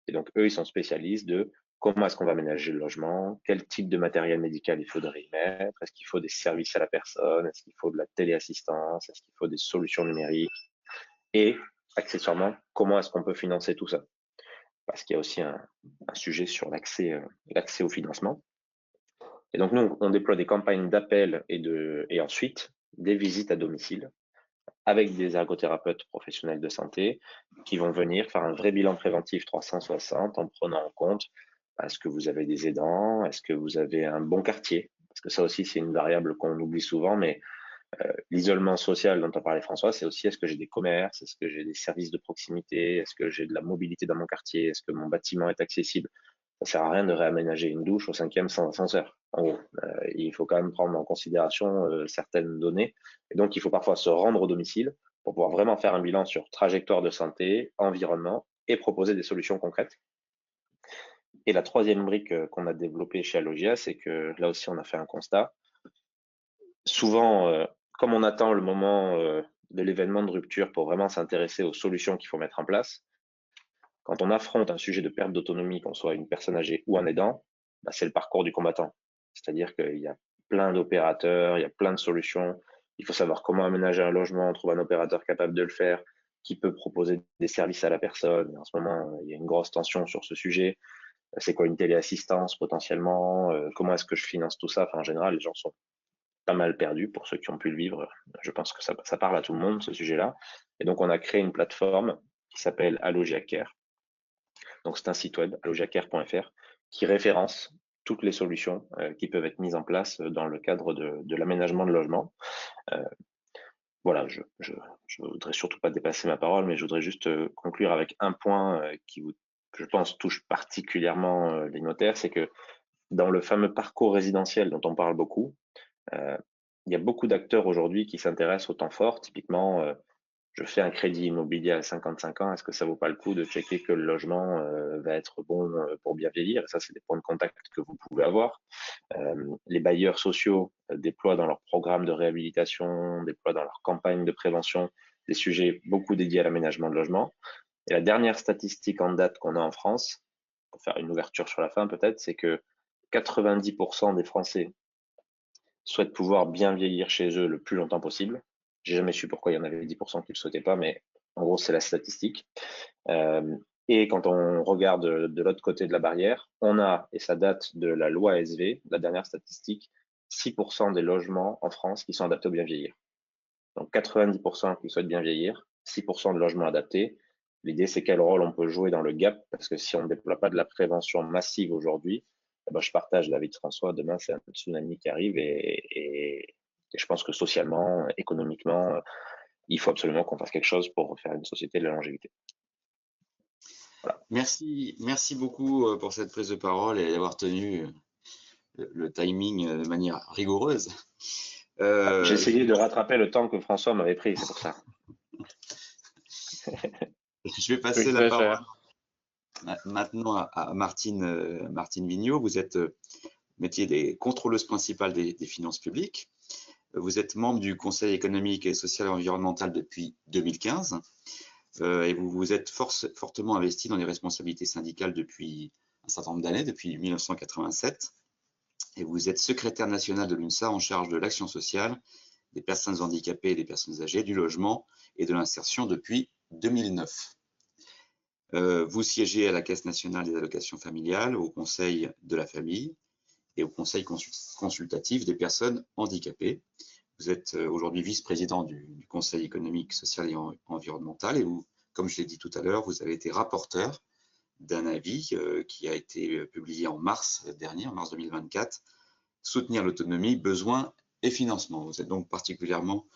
Et donc, eux, ils sont spécialistes de comment est-ce qu'on va aménager le logement, quel type de matériel médical il faudrait y mettre, est-ce qu'il faut des services à la personne, est-ce qu'il faut de la téléassistance, est-ce qu'il faut des solutions numériques, et accessoirement, comment est-ce qu'on peut financer tout ça? Parce qu'il y a aussi un sujet sur l'accès au financement. Et donc, nous, on déploie des campagnes d'appel et ensuite des visites à domicile avec des ergothérapeutes professionnels de santé qui vont venir faire un vrai bilan préventif 360 en prenant en compte est-ce que vous avez des aidants, est-ce que vous avez un bon quartier, parce que ça aussi c'est une variable qu'on oublie souvent, mais l'isolement social dont on parlait François, c'est aussi est-ce que j'ai des commerces, est-ce que j'ai des services de proximité, est-ce que j'ai de la mobilité dans mon quartier, est-ce que mon bâtiment est accessible. Ça sert à rien de réaménager une douche au 5e sans ascenseur. En gros, il faut quand même prendre en considération certaines données. Et donc, il faut parfois se rendre au domicile pour pouvoir vraiment faire un bilan sur trajectoire de santé, environnement et proposer des solutions concrètes. Et la troisième brique qu'on a développée chez Alogia, c'est que là aussi, on a fait un constat. Souvent, comme on attend le moment de l'événement de rupture pour vraiment s'intéresser aux solutions qu'il faut mettre en place, quand on affronte un sujet de perte d'autonomie, qu'on soit une personne âgée ou un aidant, bah, c'est le parcours du combattant. C'est-à-dire qu'il y a plein d'opérateurs, il y a plein de solutions. Il faut savoir comment aménager un logement, trouver un opérateur capable de le faire, qui peut proposer des services à la personne. Et en ce moment, il y a une grosse tension sur ce sujet. C'est quoi une téléassistance potentiellement? Comment est-ce que je finance tout ça? Enfin, en général, les gens sont pas mal perdus pour ceux qui ont pu le vivre. Je pense que ça parle à tout le monde, ce sujet-là. Et donc, on a créé une plateforme qui s'appelle Alogia Care. Donc, c'est un site web, allogiacare.fr, qui référence toutes les solutions qui peuvent être mises en place dans le cadre de l'aménagement de logement. Voilà, je voudrais surtout pas dépasser ma parole, mais je voudrais juste conclure avec un point qui vous, je pense, touche particulièrement les notaires, c'est que dans le fameux parcours résidentiel dont on parle beaucoup, il y a beaucoup d'acteurs aujourd'hui qui s'intéressent au temps fort. Typiquement, je fais un crédit immobilier à 55 ans, est-ce que ça vaut pas le coup de checker que le logement va être bon pour bien vieillir? Et ça, c'est des points de contact que vous pouvez avoir. Les bailleurs sociaux déploient dans leur programme de réhabilitation, déploient dans leur campagne de prévention des sujets beaucoup dédiés à l'aménagement de logement. Et la dernière statistique en date qu'on a en France, pour faire une ouverture sur la fin peut-être, c'est que 90% des Français souhaitent pouvoir bien vieillir chez eux le plus longtemps possible. J'ai jamais su pourquoi il y en avait 10% qui le souhaitaient pas, mais en gros, c'est la statistique. Et quand on regarde de l'autre côté de la barrière, on a, et ça date de la loi ASV, la dernière statistique, 6% des logements en France qui sont adaptés au bien vieillir. Donc 90% qui souhaitent bien vieillir, 6% de logements adaptés. L'idée, c'est quel rôle on peut jouer dans le gap, parce que si on ne déploie pas de la prévention massive aujourd'hui, eh ben, je partage l'avis de François, demain c'est un tsunami qui arrive et je pense que socialement, économiquement, il faut absolument qu'on fasse quelque chose pour faire une société de la longévité. Voilà. Merci beaucoup pour cette prise de parole et d'avoir tenu le timing de manière rigoureuse. J'ai essayé de rattraper le temps que François m'avait pris, c'est pour ça. Je vais passer la parole maintenant à Martine Vigneault. Vous êtes métier des contrôleuses principales des finances publiques. Vous êtes membre du Conseil économique et social et environnemental depuis 2015 et vous vous êtes fortement investi dans les responsabilités syndicales depuis un certain nombre d'années, depuis 1987. Et vous êtes secrétaire national de l'UNSA en charge de l'action sociale, des personnes handicapées et des personnes âgées, du logement et de l'insertion depuis 2009. Vous siégez à la Caisse nationale des allocations familiales, au Conseil de la famille et au Conseil consultatif des personnes handicapées. Vous êtes aujourd'hui vice-président du Conseil économique, social et environnemental et vous, comme je l'ai dit tout à l'heure, vous avez été rapporteur d'un avis qui a été publié en mars dernier, en mars 2024, Soutenir l'autonomie, besoins et financement. Vous êtes donc particulièrement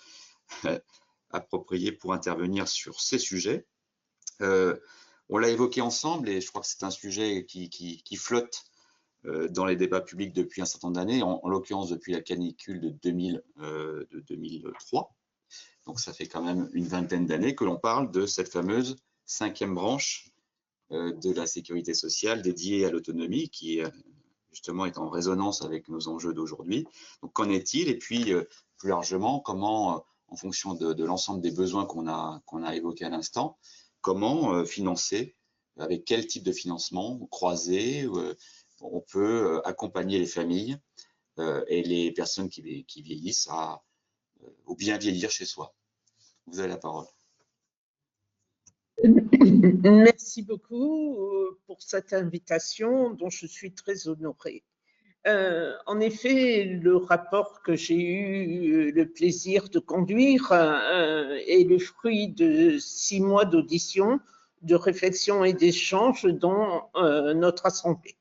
approprié pour intervenir sur ces sujets. On l'a évoqué ensemble et je crois que c'est un sujet qui flotte dans les débats publics depuis un certain nombre d'années, en l'occurrence depuis la canicule de 2003. Donc ça fait quand même une vingtaine d'années que l'on parle de cette fameuse 5e branche de la sécurité sociale dédiée à l'autonomie qui justement est en résonance avec nos enjeux d'aujourd'hui. Donc qu'en est-il? Et puis plus largement, comment, en fonction de l'ensemble des besoins qu'on a évoqués à l'instant, comment financer, avec quel type de financement croisé, on peut accompagner les familles et les personnes qui vieillissent au bien vieillir chez soi. Vous avez la parole. Merci beaucoup pour cette invitation dont je suis très honorée. En effet, le rapport que j'ai eu le plaisir de conduire est le fruit de 6 mois d'audition, de réflexion et d'échange dans notre Assemblée.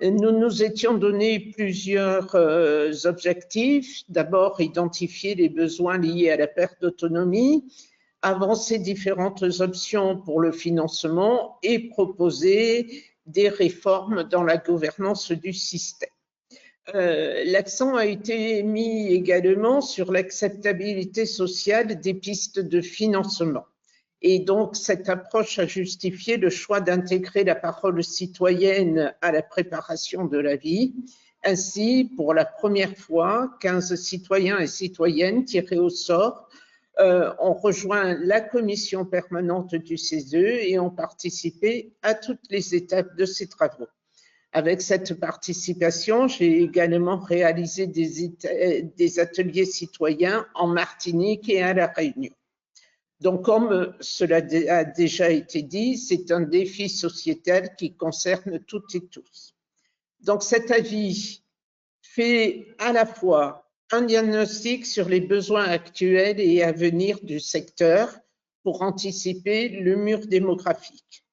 Nous nous étions donné plusieurs objectifs. D'abord, identifier les besoins liés à la perte d'autonomie, avancer différentes options pour le financement et proposer des réformes dans la gouvernance du système. L'accent a été mis également sur l'acceptabilité sociale des pistes de financement. Et donc, cette approche a justifié le choix d'intégrer la parole citoyenne à la préparation de la vie. Ainsi, pour la première fois, 15 citoyens et citoyennes tirés au sort ont rejoint la commission permanente du CESE et ont participé à toutes les étapes de ces travaux. Avec cette participation, j'ai également réalisé des ateliers citoyens en Martinique et à La Réunion. Donc, comme cela a déjà été dit, c'est un défi sociétal qui concerne toutes et tous. Donc, cet avis fait à la fois un diagnostic sur les besoins actuels et à venir du secteur pour anticiper le mur démographique.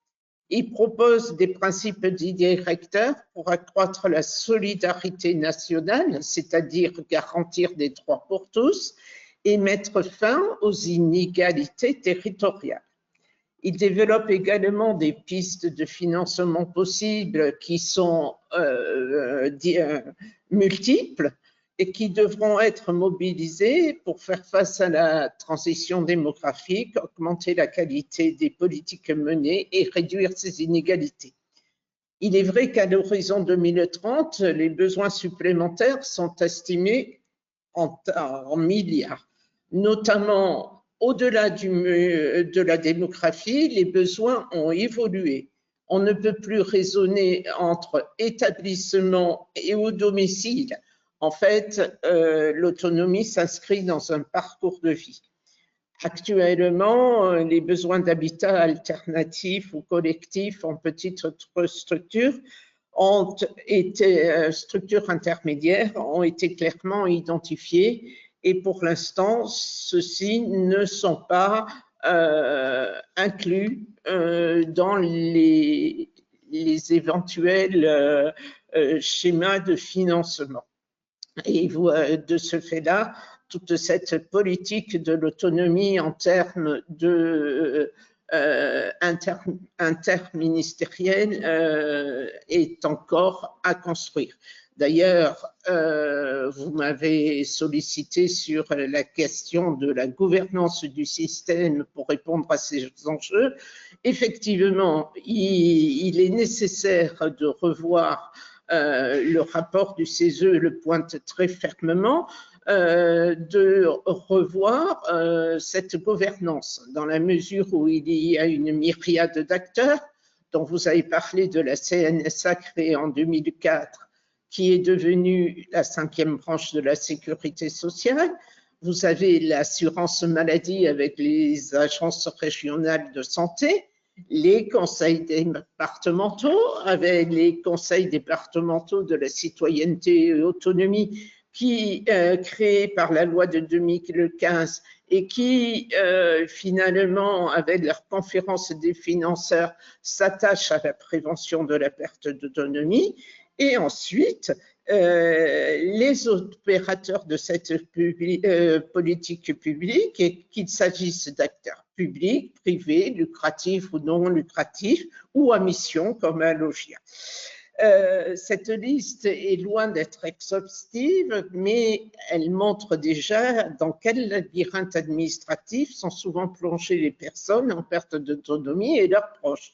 Il propose des principes directeurs pour accroître la solidarité nationale, c'est-à-dire garantir des droits pour tous, et mettre fin aux inégalités territoriales. Il développe également des pistes de financement possibles qui sont multiples et qui devront être mobilisées pour faire face à la transition démographique, augmenter la qualité des politiques menées et réduire ces inégalités. Il est vrai qu'à l'horizon 2030, les besoins supplémentaires sont estimés en milliards, notamment au-delà de la démographie, les besoins ont évolué. On ne peut plus raisonner entre établissement et au domicile. En fait, l'autonomie s'inscrit dans un parcours de vie. Actuellement, les besoins d'habitat alternatif ou collectif en petite structure structures intermédiaires ont été clairement identifiés et pour l'instant, ceux-ci ne sont pas inclus dans les éventuels schémas de financement. Et de ce fait-là, toute cette politique de l'autonomie en termes de interministériel est encore à construire. D'ailleurs, vous m'avez sollicité sur la question de la gouvernance du système pour répondre à ces enjeux. Effectivement, il est nécessaire de revoir le rapport du CESE le pointe très fermement, de revoir cette gouvernance dans la mesure où il y a une myriade d'acteurs, dont vous avez parlé de la CNSA créée en 2004, qui est devenue la 5e branche de la sécurité sociale. Vous avez l'assurance maladie avec les agences régionales de santé, les conseils départementaux, avec les conseils départementaux de la citoyenneté et autonomie qui, créés par la loi de 2015 et qui, finalement, avec leur conférence des financeurs, s'attachent à la prévention de la perte d'autonomie. Et ensuite, les opérateurs de cette politique publique, qu'il s'agisse d'acteurs publics, privés, lucratifs ou non lucratifs, ou à mission comme un Logia. Cette liste est loin d'être exhaustive, mais elle montre déjà dans quel labyrinthe administratif sont souvent plongées les personnes en perte d'autonomie et leurs proches.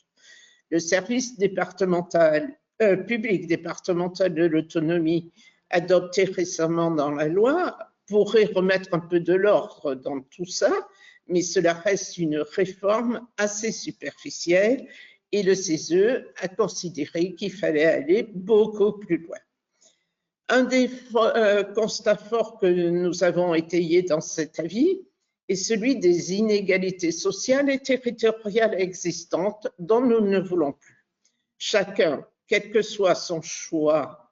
Le service départemental, public départemental de l'autonomie, adopté récemment dans la loi, pourrait remettre un peu de l'ordre dans tout ça, mais cela reste une réforme assez superficielle et le CESE a considéré qu'il fallait aller beaucoup plus loin. Un des constats forts que nous avons étayés dans cet avis est celui des inégalités sociales et territoriales existantes dont nous ne voulons plus. Chacun, quel que soit son choix,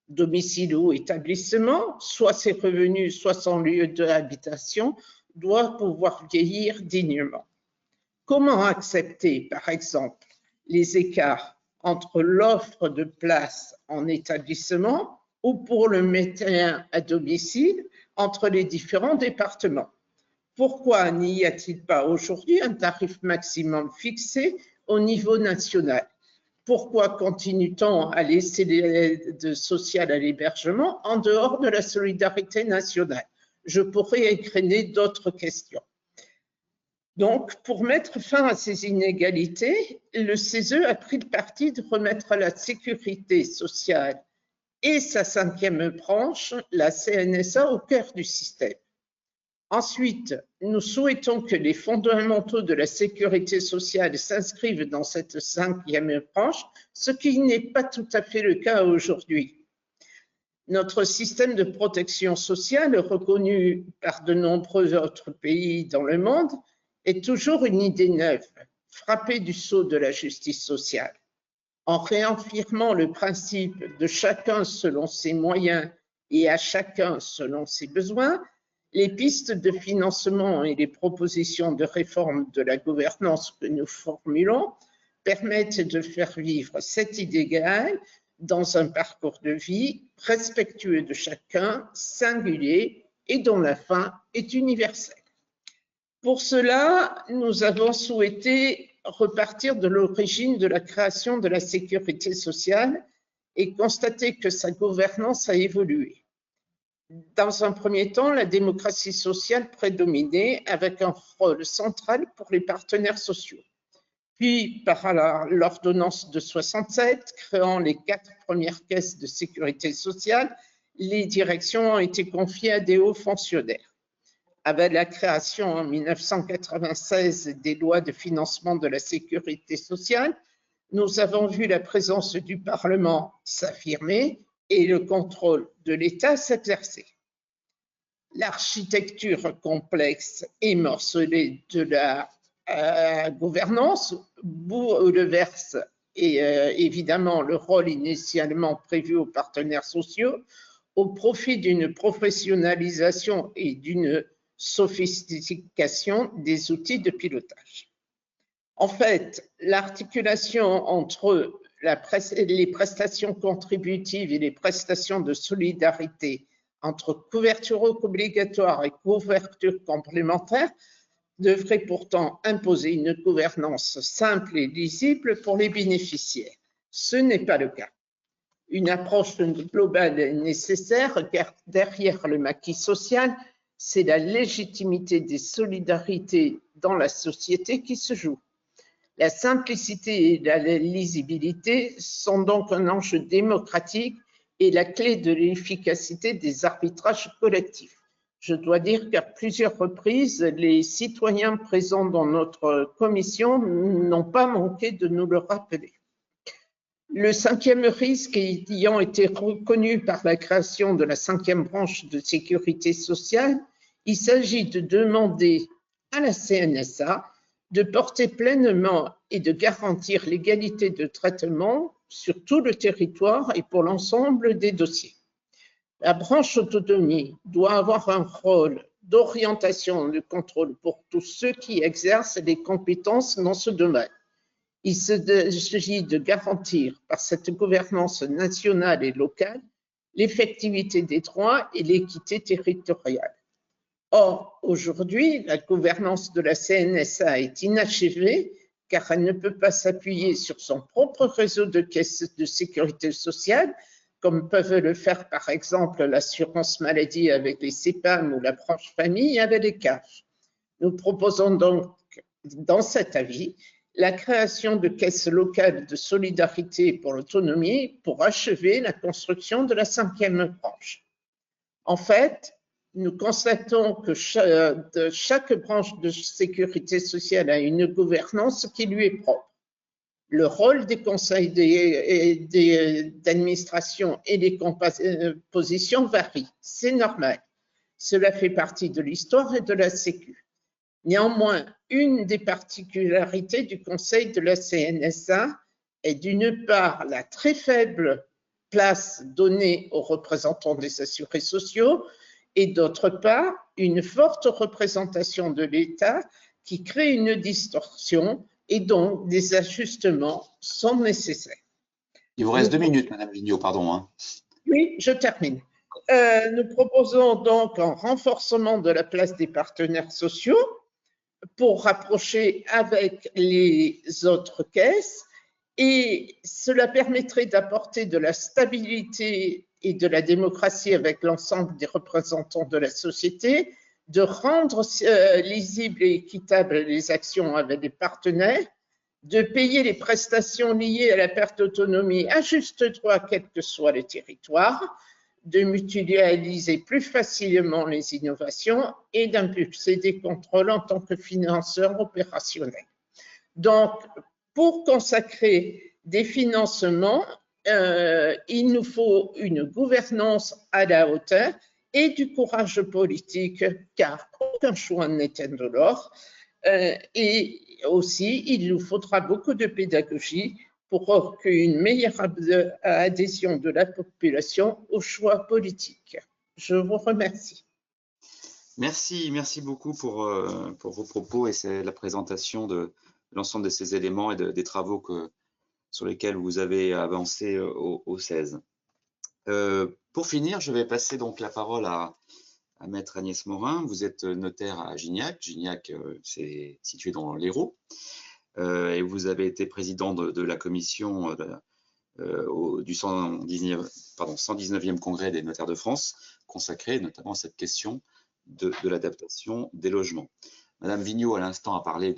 domicile ou établissement, soit ses revenus, soit son lieu d'habitation, doit pouvoir vieillir dignement. Comment accepter, par exemple, les écarts entre l'offre de places en établissement ou pour le maintien à domicile entre les différents départements? Pourquoi n'y a-t-il pas aujourd'hui un tarif maximum fixé au niveau national? Pourquoi continue-t-on à laisser l'aide sociale à l'hébergement en dehors de la solidarité nationale? Je pourrais égrener d'autres questions. Donc, pour mettre fin à ces inégalités, le CESE a pris le parti de remettre la sécurité sociale et sa 5e branche, la CNSA, au cœur du système. Ensuite, nous souhaitons que les fondamentaux de la sécurité sociale s'inscrivent dans cette 5e branche, ce qui n'est pas tout à fait le cas aujourd'hui. Notre système de protection sociale, reconnu par de nombreux autres pays dans le monde, est toujours une idée neuve, frappée du sceau de la justice sociale. En réaffirmant le principe de chacun selon ses moyens et à chacun selon ses besoins, les pistes de financement et les propositions de réforme de la gouvernance que nous formulons permettent de faire vivre cet idéal dans un parcours de vie respectueux de chacun, singulier et dont la fin est universelle. Pour cela, nous avons souhaité repartir de l'origine de la création de la sécurité sociale et constater que sa gouvernance a évolué. Dans un premier temps, la démocratie sociale prédominait avec un rôle central pour les partenaires sociaux. Puis, par l'ordonnance de 67, créant les 4 premières caisses de sécurité sociale, les directions ont été confiées à des hauts fonctionnaires. Avec la création en 1996 des lois de financement de la sécurité sociale, nous avons vu la présence du Parlement s'affirmer et le contrôle de l'État s'exercer. L'architecture complexe et morcelée de la gouvernance bouleverse et évidemment le rôle initialement prévu aux partenaires sociaux au profit d'une professionnalisation et d'une sophistication des outils de pilotage. En fait, l'articulation entre les prestations contributives et les prestations de solidarité, entre couverture obligatoire et couverture complémentaire, devrait pourtant imposer une gouvernance simple et lisible pour les bénéficiaires. Ce n'est pas le cas. Une approche globale est nécessaire car derrière le maquis social, c'est la légitimité des solidarités dans la société qui se joue. La simplicité et la lisibilité sont donc un enjeu démocratique et la clé de l'efficacité des arbitrages collectifs. Je dois dire qu'à plusieurs reprises, les citoyens présents dans notre commission n'ont pas manqué de nous le rappeler. Le 5e risque ayant été reconnu par la création de la 5e branche de sécurité sociale, il s'agit de demander à la CNSA de porter pleinement et de garantir l'égalité de traitement sur tout le territoire et pour l'ensemble des dossiers. La branche autonomie doit avoir un rôle d'orientation et de contrôle pour tous ceux qui exercent des compétences dans ce domaine. Il s'agit de garantir par cette gouvernance nationale et locale l'effectivité des droits et l'équité territoriale. Or, aujourd'hui, la gouvernance de la CNSA est inachevée car elle ne peut pas s'appuyer sur son propre réseau de caisses de sécurité sociale, comme peuvent le faire par exemple l'assurance maladie avec les CEPAM ou la branche famille avec les CAF. Nous proposons donc, dans cet avis, la création de caisses locales de solidarité pour l'autonomie pour achever la construction de la 5e branche. En fait, nous constatons que chaque branche de sécurité sociale a une gouvernance qui lui est propre. Le rôle des conseils d'administration et les compositions varient. C'est normal. Cela fait partie de l'histoire et de la Sécu. Néanmoins, une des particularités du Conseil de la CNSA est d'une part la très faible place donnée aux représentants des assurés sociaux et d'autre part une forte représentation de l'État qui crée une distorsion et donc des ajustements sont nécessaires. Il vous reste 2 minutes, Madame Vigneault, pardon. Oui, je termine. Nous proposons donc un renforcement de la place des partenaires sociaux pour rapprocher avec les autres caisses et cela permettrait d'apporter de la stabilité et de la démocratie avec l'ensemble des représentants de la société, de rendre lisibles et équitables les actions avec les partenaires, de payer les prestations liées à la perte d'autonomie à juste droit, quel que soit le territoire, de mutualiser plus facilement les innovations et d'impulser des contrôles en tant que financeur opérationnel. Donc, pour consacrer des financements, il nous faut une gouvernance à la hauteur et du courage politique, car aucun choix n'est indolore. Et aussi, il nous faudra beaucoup de pédagogie pour une meilleure adhésion de la population aux choix politiques. Je vous remercie. Merci beaucoup pour vos propos et la présentation de l'ensemble de ces éléments et des travaux sur lesquels vous avez avancé au 16. Pour finir, je vais passer donc la parole à Maître Agnès Morin. Vous êtes notaire à Gignac. Gignac, c'est situé dans l'Hérault. Et vous avez été président de la commission du 119e congrès des notaires de France, consacré notamment à cette question de l'adaptation des logements. Madame Vigneault, à l'instant, a parlé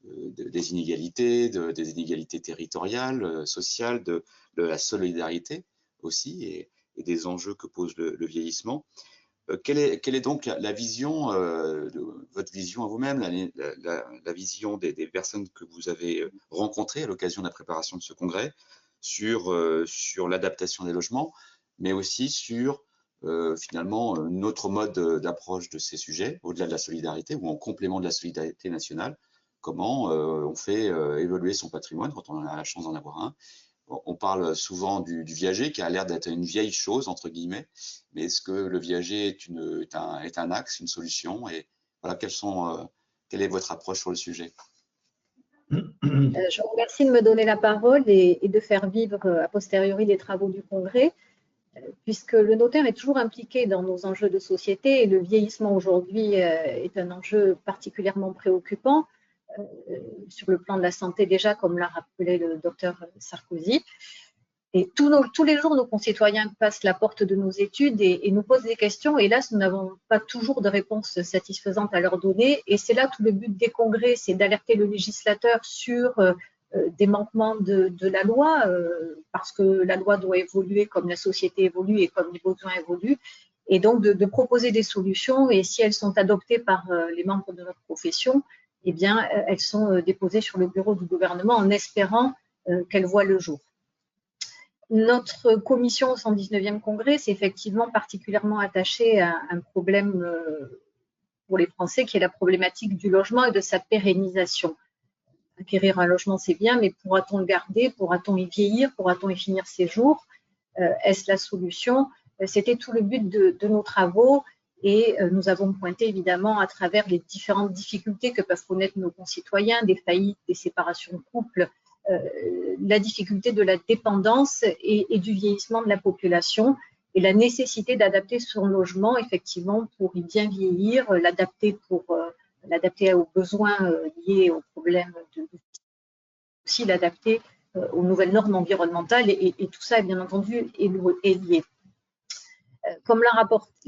des inégalités, des inégalités territoriales, sociales, de la solidarité aussi, et des enjeux que pose le vieillissement. Quelle est donc la vision, votre vision à vous-même, la vision des personnes que vous avez rencontrées à l'occasion de la préparation de ce congrès sur l'adaptation des logements, mais aussi sur finalement notre mode d'approche de ces sujets, au-delà de la solidarité ou en complément de la solidarité nationale, comment on fait évoluer son patrimoine quand on a la chance d'en avoir un. On parle souvent du viager qui a l'air d'être une vieille chose, entre guillemets, mais est-ce que le viager est un axe, une solution? Et voilà, quelle est votre approche sur le sujet? Je vous remercie de me donner la parole et de faire vivre a posteriori les travaux du Congrès, puisque le notaire est toujours impliqué dans nos enjeux de société et le vieillissement aujourd'hui est un enjeu particulièrement préoccupant. Sur le plan de la santé déjà, comme l'a rappelé le docteur Sarkozy. Et tous les jours, nos concitoyens passent la porte de nos études et nous posent des questions. Hélas, nous n'avons pas toujours de réponses satisfaisantes à leur donner. Et c'est là tout le but des congrès, c'est d'alerter le législateur sur des manquements de la loi, parce que la loi doit évoluer comme la société évolue et comme les besoins évoluent. Et donc de proposer des solutions. Et si elles sont adoptées par les membres de notre profession, eh bien, elles sont déposées sur le bureau du gouvernement en espérant qu'elles voient le jour. Notre commission au 119e congrès s'est effectivement particulièrement attachée à un problème pour les Français qui est la problématique du logement et de sa pérennisation. Acquérir un logement, c'est bien, mais pourra-t-on le garder? Pourra-t-on y vieillir? Pourra-t-on y finir ses jours? Est-ce la solution? C'était tout le but de nos travaux. Et nous avons pointé évidemment à travers les différentes difficultés que peuvent connaître nos concitoyens, des faillites, des séparations de couples, la difficulté de la dépendance et du vieillissement de la population. et la nécessité d'adapter son logement effectivement pour y bien vieillir, l'adapter aux besoins liés aux problèmes aussi l'adapter aux nouvelles normes environnementales et tout ça bien entendu est lié. Comme l'a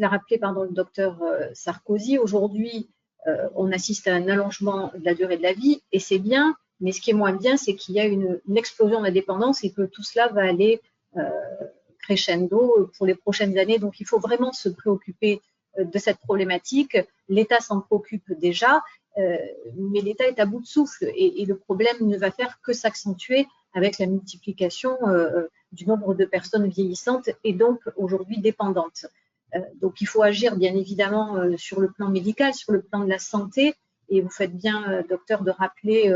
rappelé le docteur Sarkozy, aujourd'hui on assiste à un allongement de la durée de la vie et c'est bien, mais ce qui est moins bien c'est qu'il y a une explosion de la dépendance et que tout cela va aller crescendo pour les prochaines années. Donc il faut vraiment se préoccuper de cette problématique. L'État s'en préoccupe déjà, mais l'État est à bout de souffle et le problème ne va faire que s'accentuer avec la multiplication du nombre de personnes vieillissantes et donc aujourd'hui dépendantes. Donc il faut agir bien évidemment sur le plan médical, sur le plan de la santé, et vous faites bien, docteur, de rappeler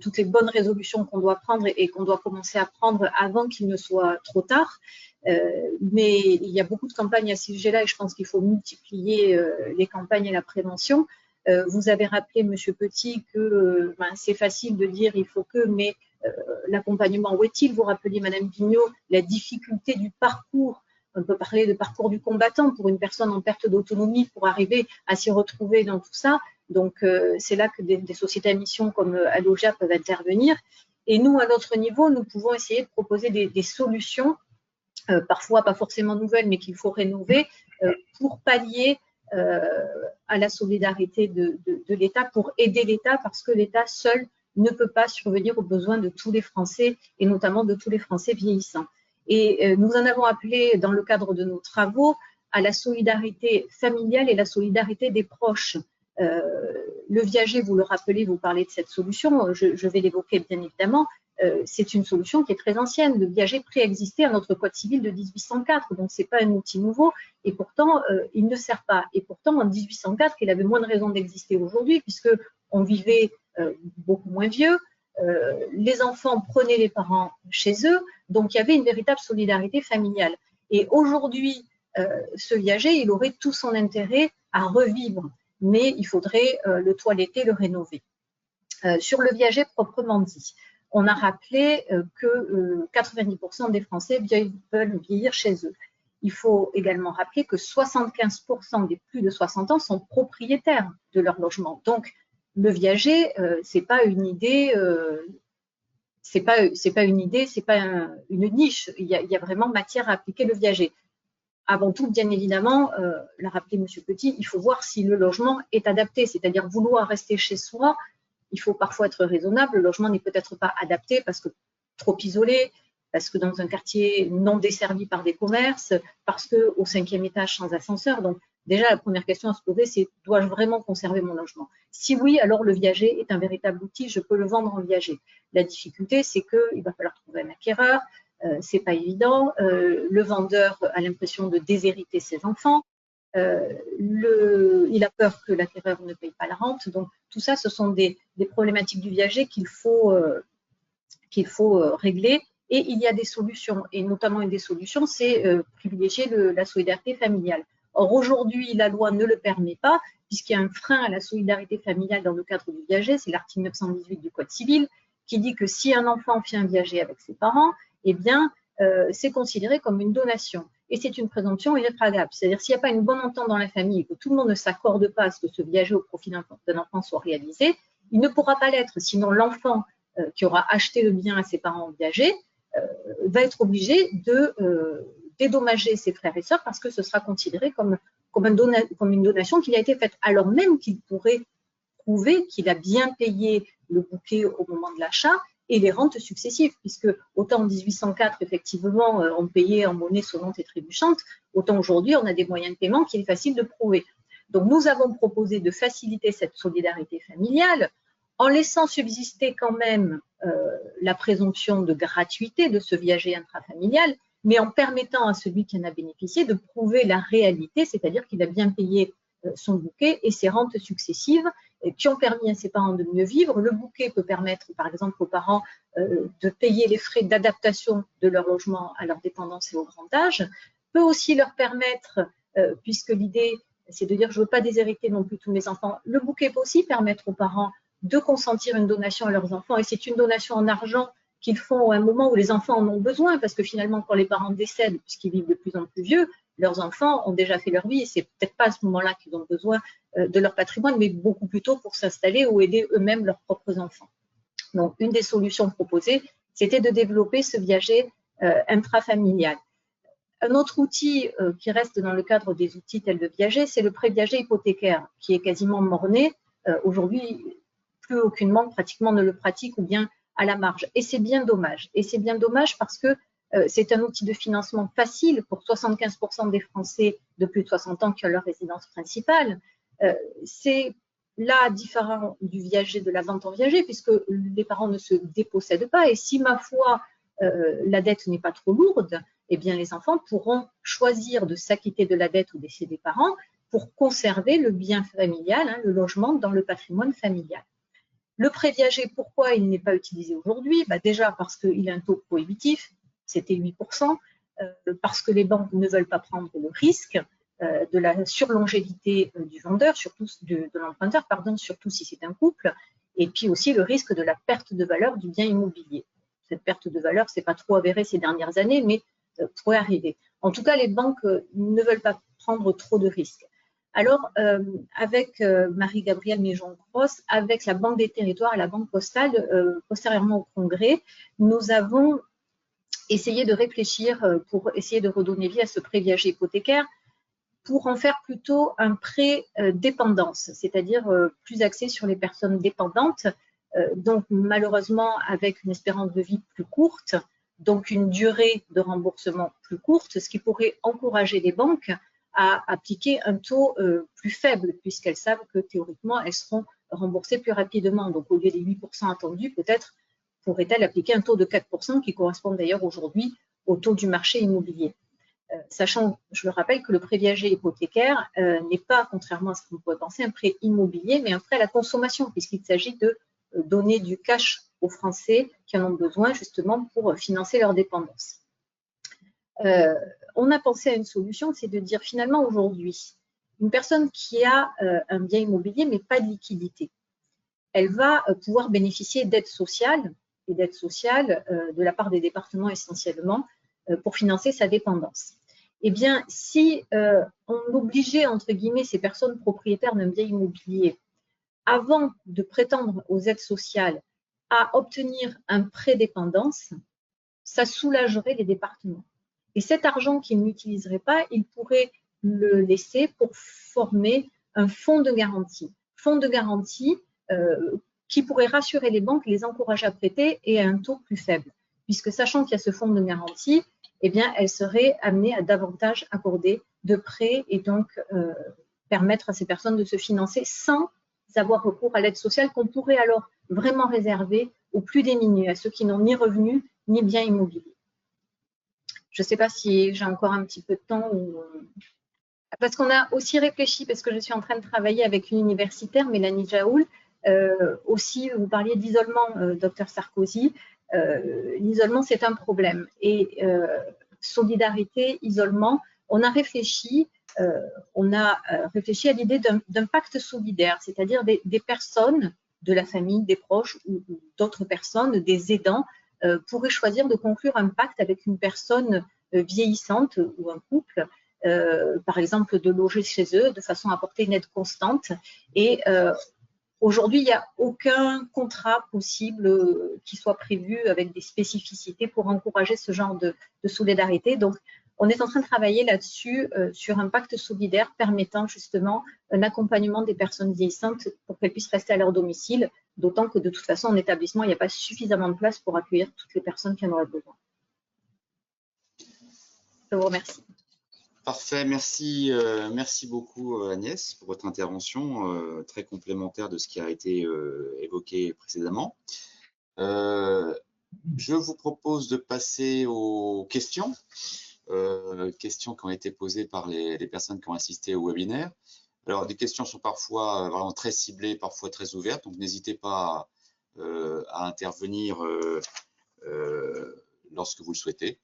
toutes les bonnes résolutions qu'on doit prendre et qu'on doit commencer à prendre avant qu'il ne soit trop tard. Mais il y a beaucoup de campagnes à ce sujet-là et je pense qu'il faut multiplier les campagnes et la prévention. Vous avez rappelé, Monsieur Petit, que c'est facile de dire il faut que, mais l'accompagnement, où est-il? Vous rappeliez, Madame Vigneault, la difficulté du parcours. On peut parler de parcours du combattant pour une personne en perte d'autonomie pour arriver à s'y retrouver dans tout ça. Donc, c'est là que des sociétés à mission comme Allogia peuvent intervenir. Et nous, à notre niveau, nous pouvons essayer de proposer des solutions, parfois pas forcément nouvelles, mais qu'il faut rénover pour pallier à la solidarité de l'État, pour aider l'État, parce que l'État seul ne peut pas survenir aux besoins de tous les Français, et notamment de tous les Français vieillissants. Et nous en avons appelé, dans le cadre de nos travaux, à la solidarité familiale et la solidarité des proches. Le viager, vous le rappelez, vous parlez de cette solution, je vais l'évoquer bien évidemment, c'est une solution qui est très ancienne. Le viager préexistait à notre Code civil de 1804, donc ce n'est pas un outil nouveau, et pourtant il ne sert pas. Et pourtant en 1804, il avait moins de raisons d'exister aujourd'hui, puisqu'on vivait beaucoup moins vieux, les enfants prenaient les parents chez eux, donc il y avait une véritable solidarité familiale. Et aujourd'hui, ce viager, il aurait tout son intérêt à revivre, mais il faudrait le toiletter, le rénover. Sur le viager proprement dit, on a rappelé que 90% des Français veulent vieillir chez eux. Il faut également rappeler que 75% des plus de 60 ans sont propriétaires de leur logement. Donc, le viager, c'est pas une idée, c'est pas une niche. Il y a vraiment matière à appliquer le viager. Avant tout, bien évidemment, l'a rappelé Monsieur Petit, il faut voir si le logement est adapté, c'est-à-dire vouloir rester chez soi. Il faut parfois être raisonnable. Le logement n'est peut-être pas adapté parce que trop isolé, parce que dans un quartier non desservi par des commerces, parce qu'au 5e étage sans ascenseur. Donc, déjà, la première question à se poser, c'est dois-je vraiment conserver mon logement? Si oui, alors le viager est un véritable outil, je peux le vendre en viager. La difficulté, c'est qu'il va falloir trouver un acquéreur, c'est pas évident. Le vendeur a l'impression de déshériter ses enfants. Il a peur que l'acquéreur ne paye pas la rente. Donc, tout ça, ce sont des problématiques du viager qu'il faut régler. Et il y a des solutions, et notamment une des solutions, c'est privilégier la solidarité familiale. Or, aujourd'hui, la loi ne le permet pas, puisqu'il y a un frein à la solidarité familiale dans le cadre du viager, c'est l'article 918 du Code civil, qui dit que si un enfant fait un viager avec ses parents, eh bien, c'est considéré comme une donation. Et c'est une présomption irréfragable. C'est-à-dire, s'il n'y a pas une bonne entente dans la famille et que tout le monde ne s'accorde pas à ce que ce viager au profit d'un enfant soit réalisé, il ne pourra pas l'être. Sinon, l'enfant qui aura acheté le bien à ses parents viagers va être obligé de dédommager ses frères et sœurs parce que ce sera considéré comme une donation qui a été faite, alors même qu'il pourrait prouver qu'il a bien payé le bouquet au moment de l'achat et les rentes successives, puisque autant en 1804, effectivement, on payait en monnaie sonnante et trébuchante, autant aujourd'hui, on a des moyens de paiement qu'il est facile de prouver. Donc, nous avons proposé de faciliter cette solidarité familiale en laissant subsister quand même la présomption de gratuité de ce viager intrafamilial, mais en permettant à celui qui en a bénéficié de prouver la réalité, c'est-à-dire qu'il a bien payé son bouquet et ses rentes successives qui ont permis à ses parents de mieux vivre. Le bouquet peut permettre, par exemple, aux parents de payer les frais d'adaptation de leur logement à leur dépendance et au grand âge, peut aussi leur permettre, puisque l'idée, c'est de dire je ne veux pas déshériter non plus tous mes enfants, le bouquet peut aussi permettre aux parents de consentir une donation à leurs enfants, et c'est une donation en argent qu'ils font à un moment où les enfants en ont besoin, parce que finalement, quand les parents décèdent, puisqu'ils vivent de plus en plus vieux, leurs enfants ont déjà fait leur vie et c'est peut-être pas à ce moment-là qu'ils ont besoin de leur patrimoine, mais beaucoup plus tôt pour s'installer ou aider eux-mêmes leurs propres enfants. Donc, une des solutions proposées, c'était de développer ce viager intrafamilial. Un autre outil qui reste dans le cadre des outils tels de viager, c'est le pré-viager hypothécaire, qui est quasiment mort-né. Aujourd'hui, plus aucune banque pratiquement ne le pratique ou bien à la marge. Et c'est bien dommage. Et c'est bien dommage parce que c'est un outil de financement facile pour 75% des Français de plus de 60 ans qui ont leur résidence principale. C'est là différent du viager, de la vente en viager, puisque les parents ne se dépossèdent pas. Et si, ma foi, la dette n'est pas trop lourde, eh bien, les enfants pourront choisir de s'acquitter de la dette ou décès des parents pour conserver le bien familial, hein, le logement dans le patrimoine familial. Le prêt viager, pourquoi il n'est pas utilisé aujourd'hui? Déjà parce qu'il a un taux prohibitif, c'était 8%, parce que les banques ne veulent pas prendre le risque de la surlongévité du vendeur, surtout de l'emprunteur, pardon, surtout si c'est un couple, et puis aussi le risque de la perte de valeur du bien immobilier. Cette perte de valeur, c'est pas trop avéré ces dernières années, mais pourrait arriver. En tout cas, les banques ne veulent pas prendre trop de risques. Alors, avec Marie-Gabrielle Méjean-Cross, avec la Banque des Territoires et la Banque Postale, postérieurement au Congrès, nous avons essayé de réfléchir pour essayer de redonner vie à ce prêt viager hypothécaire pour en faire plutôt un prêt dépendance, c'est-à-dire plus axé sur les personnes dépendantes, donc malheureusement avec une espérance de vie plus courte, donc une durée de remboursement plus courte, ce qui pourrait encourager les banques à appliquer un taux plus faible, puisqu'elles savent que théoriquement, elles seront remboursées plus rapidement. Donc, au lieu des 8% attendus, peut-être pourrait-elle appliquer un taux de 4% qui correspond d'ailleurs aujourd'hui au taux du marché immobilier. Sachant, je le rappelle, que le prêt viager hypothécaire n'est pas, contrairement à ce qu'on pourrait penser, un prêt immobilier, mais un prêt à la consommation, puisqu'il s'agit de donner du cash aux Français qui en ont besoin justement pour financer leur dépendance. On a pensé à une solution, c'est de dire finalement aujourd'hui, une personne qui a un bien immobilier mais pas de liquidité, elle va pouvoir bénéficier d'aides sociales et d'aides sociales de la part des départements essentiellement pour financer sa dépendance. Eh bien, si on obligeait entre guillemets ces personnes propriétaires d'un bien immobilier avant de prétendre aux aides sociales à obtenir un prêt dépendance, ça soulagerait les départements. Et cet argent qu'ils n'utiliseraient pas, ils pourraient le laisser pour former un fonds de garantie. Fonds de garantie qui pourrait rassurer les banques, les encourager à prêter et à un taux plus faible. Puisque sachant qu'il y a ce fonds de garantie, eh bien, elles seraient amenées à davantage accorder de prêts et donc permettre à ces personnes de se financer sans avoir recours à l'aide sociale qu'on pourrait alors vraiment réserver aux plus démunis, à ceux qui n'ont ni revenus ni bien immobilier. Je ne sais pas si j'ai encore un petit peu de temps. Parce qu'on a aussi réfléchi, parce que je suis en train de travailler avec une universitaire, Mélanie Jaoul, aussi, vous parliez d'isolement, docteur Sarkozy. L'isolement, c'est un problème. Et solidarité, isolement, on a réfléchi à l'idée d'un pacte solidaire, c'est-à-dire des personnes de la famille, des proches ou d'autres personnes, des aidants, pourraient choisir de conclure un pacte avec une personne vieillissante ou un couple, par exemple de loger chez eux de façon à apporter une aide constante. Et aujourd'hui, il n'y a aucun contrat possible qui soit prévu avec des spécificités pour encourager ce genre de solidarité. Donc, on est en train de travailler là-dessus sur un pacte solidaire permettant justement un accompagnement des personnes vieillissantes pour qu'elles puissent rester à leur domicile, d'autant que de toute façon, en établissement, il n'y a pas suffisamment de place pour accueillir toutes les personnes qui en auraient besoin. Je vous remercie. Parfait, merci, merci beaucoup Agnès pour votre intervention très complémentaire de ce qui a été évoqué précédemment. Je vous propose de passer aux questions. Questions qui ont été posées par les personnes qui ont assisté au webinaire. Alors, des questions sont parfois vraiment très ciblées, parfois très ouvertes, donc n'hésitez pas à intervenir lorsque vous le souhaitez.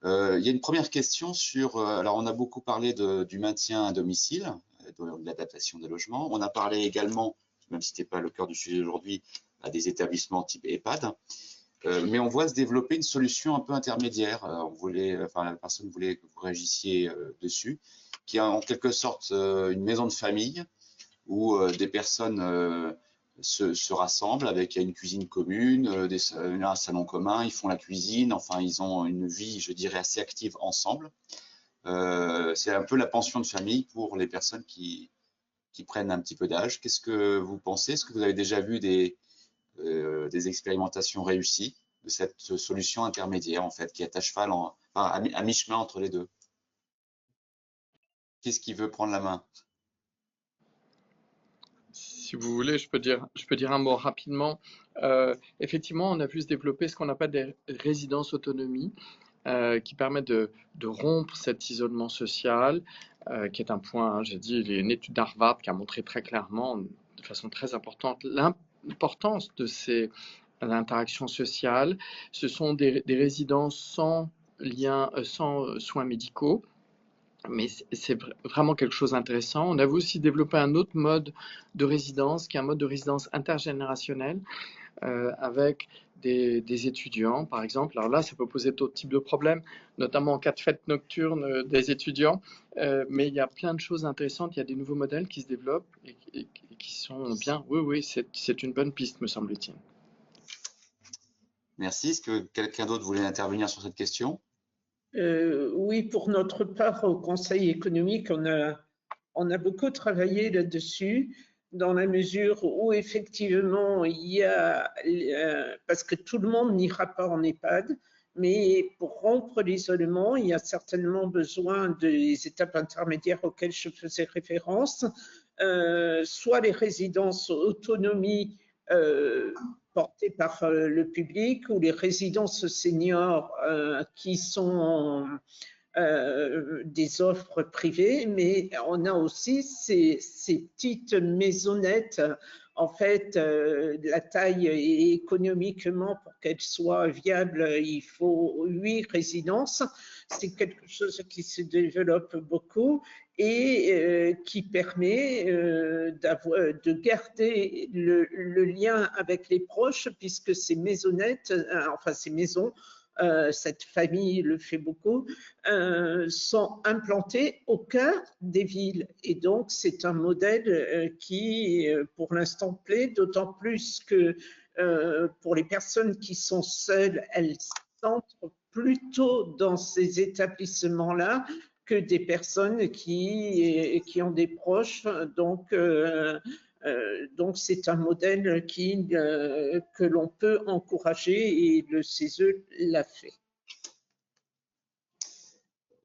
Il y a une première question sur, alors on a beaucoup parlé du maintien à domicile, de l'adaptation des logements. On a parlé également, même si ce n'était pas le cœur du sujet aujourd'hui, à des établissements type EHPAD. mais on voit se développer une solution un peu intermédiaire. La personne voulait que vous réagissiez dessus, qui est en quelque sorte une maison de famille où des personnes se rassemblent avec une cuisine commune, un salon commun, ils font la cuisine, enfin ils ont une vie, je dirais, assez active ensemble. C'est un peu la pension de famille pour les personnes qui prennent un petit peu d'âge. Qu'est-ce que vous pensez? Est-ce que vous avez déjà vu des expérimentations réussies de cette solution intermédiaire, en fait, qui est à cheval, à mi-chemin entre les deux? Qu'est-ce qui veut prendre la main? Si vous voulez, je peux dire un mot rapidement. Effectivement, on a vu se développer ce qu'on appelle des résidences autonomie, qui permettent de rompre cet isolement social, qui est un point, j'ai dit, il y a une étude d'Harvard qui a montré très clairement, de façon très importante, l'importance de ces interactions sociales. Ce sont des résidences sans lien, sans soins médicaux, mais c'est vraiment quelque chose d'intéressant. On a aussi développé un autre mode de résidence, qui est un mode de résidence intergénérationnelle, avec des étudiants, par exemple. Alors là, ça peut poser d'autres types de problèmes, notamment en cas de fête nocturne des étudiants, mais il y a plein de choses intéressantes. Il y a des nouveaux modèles qui se développent et qui sont bien. Oui, c'est une bonne piste, me semble-t-il. Merci. Est-ce que quelqu'un d'autre voulait intervenir sur cette question? Oui, pour notre part, au Conseil économique, on a beaucoup travaillé là-dessus, dans la mesure où effectivement, il y a, parce que tout le monde n'ira pas en EHPAD, mais pour rompre l'isolement, il y a certainement besoin des étapes intermédiaires auxquelles je faisais référence, soit les résidences autonomie portées par le public ou les résidences seniors qui sont des offres privées, mais on a aussi ces petites maisonnettes. En fait, la taille et économiquement, pour qu'elle soit viable, il faut 8 résidences. C'est quelque chose qui se développe beaucoup et qui permet de garder le lien avec les proches, puisque ces maisonnettes, enfin ces maisons, cette famille le fait beaucoup, sont implantés au cœur des villes. Et donc, c'est un modèle qui, pour l'instant, plaît, d'autant plus que pour les personnes qui sont seules, elles s'entrent plutôt dans ces établissements-là que des personnes qui ont des proches. Donc, c'est un modèle que l'on peut encourager et le CESE l'a fait.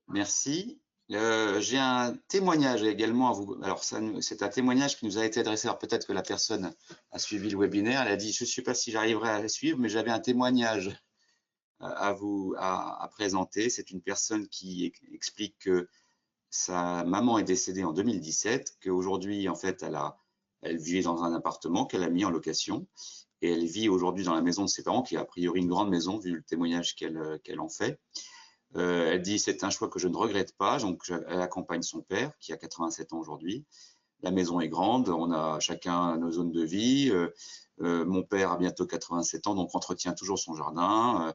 Merci. J'ai un témoignage également à vous. Alors, c'est un témoignage qui nous a été adressé. Alors, peut-être que la personne a suivi le webinaire. Elle a dit, je ne sais pas si j'arriverai à suivre, mais j'avais un témoignage à présenter. C'est une personne qui explique que sa maman est décédée en 2017, qu'aujourd'hui, en fait, elle vivait dans un appartement qu'elle a mis en location et elle vit aujourd'hui dans la maison de ses parents, qui est a priori une grande maison, vu le témoignage qu'elle en fait. Elle dit, c'est un choix que je ne regrette pas. Donc, elle accompagne son père, qui a 87 ans aujourd'hui. La maison est grande, on a chacun nos zones de vie. Mon père a bientôt 87 ans, donc entretient toujours son jardin,